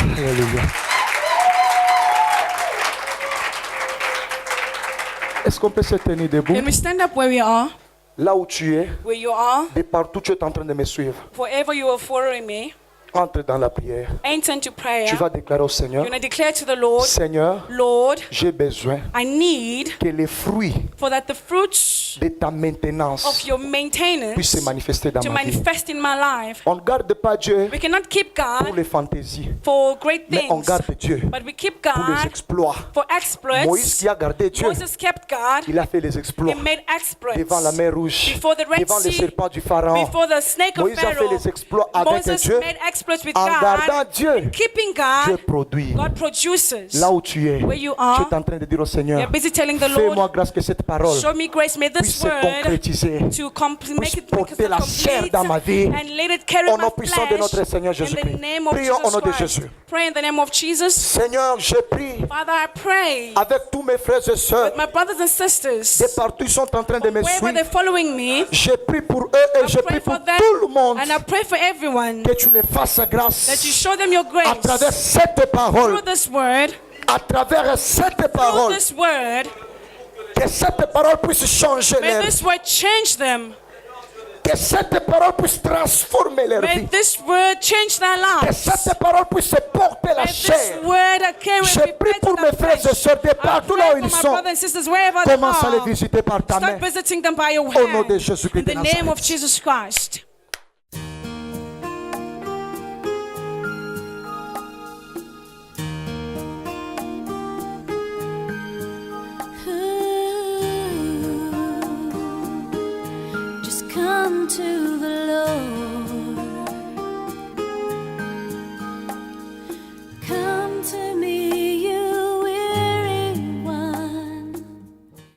Speaker 5: Alléluia. Est-ce qu'on peut se tenir debout?
Speaker 2: Can we stand up where we are?
Speaker 5: Là où tu es,
Speaker 2: Where you are,
Speaker 5: de partout tu es en train de me suivre.
Speaker 2: wherever you are following me,
Speaker 5: Entre dans la prière.
Speaker 2: enter into prayer.
Speaker 5: Tu vas déclarer au Seigneur,
Speaker 2: You're going to declare to the Lord,
Speaker 5: Seigneur,
Speaker 2: Lord,
Speaker 5: j'ai besoin
Speaker 2: I need
Speaker 5: que les fruits
Speaker 2: for that the fruits
Speaker 5: de ta
Speaker 2: of
Speaker 5: maintenance
Speaker 2: your
Speaker 5: puissent
Speaker 2: maintenance
Speaker 5: se manifester dans
Speaker 2: to
Speaker 5: ma vie.
Speaker 2: manifest in my life.
Speaker 5: On ne garde pas Dieu
Speaker 2: We cannot keep
Speaker 5: pour
Speaker 2: God
Speaker 5: les fantaisies,
Speaker 2: for great
Speaker 5: mais on
Speaker 2: things,
Speaker 5: garde Dieu
Speaker 2: but we keep
Speaker 5: pour les
Speaker 2: God
Speaker 5: exploits.
Speaker 2: for
Speaker 5: Moïse
Speaker 2: exploits.
Speaker 5: qui a gardé Dieu,
Speaker 2: Moses kept God.
Speaker 5: il a fait les exploits
Speaker 2: He made exploits
Speaker 5: devant la mer rouge,
Speaker 2: before the Red
Speaker 5: devant le
Speaker 2: Sea,
Speaker 5: serpent du Pharaon.
Speaker 2: before the snake of
Speaker 5: Moïse a fait
Speaker 2: Pharaoh.
Speaker 5: les exploits avec
Speaker 2: Moses
Speaker 5: Dieu.
Speaker 2: made exploits with
Speaker 5: En gardant
Speaker 2: God.
Speaker 5: Dieu,
Speaker 2: Keeping
Speaker 5: Dieu
Speaker 2: God,
Speaker 5: produit.
Speaker 2: God produces.
Speaker 5: Là où tu es,
Speaker 2: Where you are,
Speaker 5: tu es en train de dire au Seigneur,
Speaker 2: You're busy telling the
Speaker 5: fais-moi
Speaker 2: Lord,
Speaker 5: grâce que cette parole
Speaker 2: show me grace. May
Speaker 5: puisse
Speaker 2: this
Speaker 5: se
Speaker 2: word
Speaker 5: concrétiser.
Speaker 2: to make it
Speaker 5: porter la chair dans ma vie.
Speaker 2: and let it carry
Speaker 5: Au
Speaker 2: my
Speaker 5: nom puissant de notre
Speaker 2: flesh
Speaker 5: Seigneur
Speaker 2: in the
Speaker 5: Jésus-Christ.
Speaker 2: name of
Speaker 5: Prions au
Speaker 2: Jesus
Speaker 5: nom de
Speaker 2: Christ.
Speaker 5: Jésus.
Speaker 2: Pray in the name of Jesus.
Speaker 5: Seigneur, je prie
Speaker 2: Father, I pray
Speaker 5: avec tous mes frères et sœurs,
Speaker 2: with my brothers and sisters,
Speaker 5: de partout ils sont en train de me
Speaker 2: wherever
Speaker 5: suivre.
Speaker 2: they're following me,
Speaker 5: Je prie pour eux et
Speaker 2: I
Speaker 5: je
Speaker 2: pray
Speaker 5: prie pour
Speaker 2: for them
Speaker 5: tout le monde
Speaker 2: and I pray for everyone
Speaker 5: que tu les fasses
Speaker 2: that you
Speaker 5: grâce
Speaker 2: show them your
Speaker 5: à travers
Speaker 2: grace
Speaker 5: cette parole,
Speaker 2: through this word,
Speaker 5: à travers cette
Speaker 2: through
Speaker 5: parole,
Speaker 2: this word.
Speaker 5: que cette parole puisse changer
Speaker 2: May
Speaker 5: leur vie,
Speaker 2: this word change them.
Speaker 5: que cette parole puisse transformer leur
Speaker 2: May
Speaker 5: vie,
Speaker 2: this word change their
Speaker 5: que
Speaker 2: lives.
Speaker 5: cette parole puisse porter la
Speaker 2: May this
Speaker 5: chair.
Speaker 2: word carry
Speaker 5: Je
Speaker 2: and
Speaker 5: prie pour mes frères et sœurs de partout là où ils
Speaker 2: my
Speaker 5: sont.
Speaker 2: brothers and sisters, wherever they
Speaker 5: Commence à les
Speaker 2: are,
Speaker 5: visiter par ta main.
Speaker 2: start visiting them by your
Speaker 5: Au nom de
Speaker 2: hand.
Speaker 5: Jésus-Christ
Speaker 2: In
Speaker 5: de
Speaker 2: the name of
Speaker 5: Nazareth.
Speaker 2: Jesus Christ.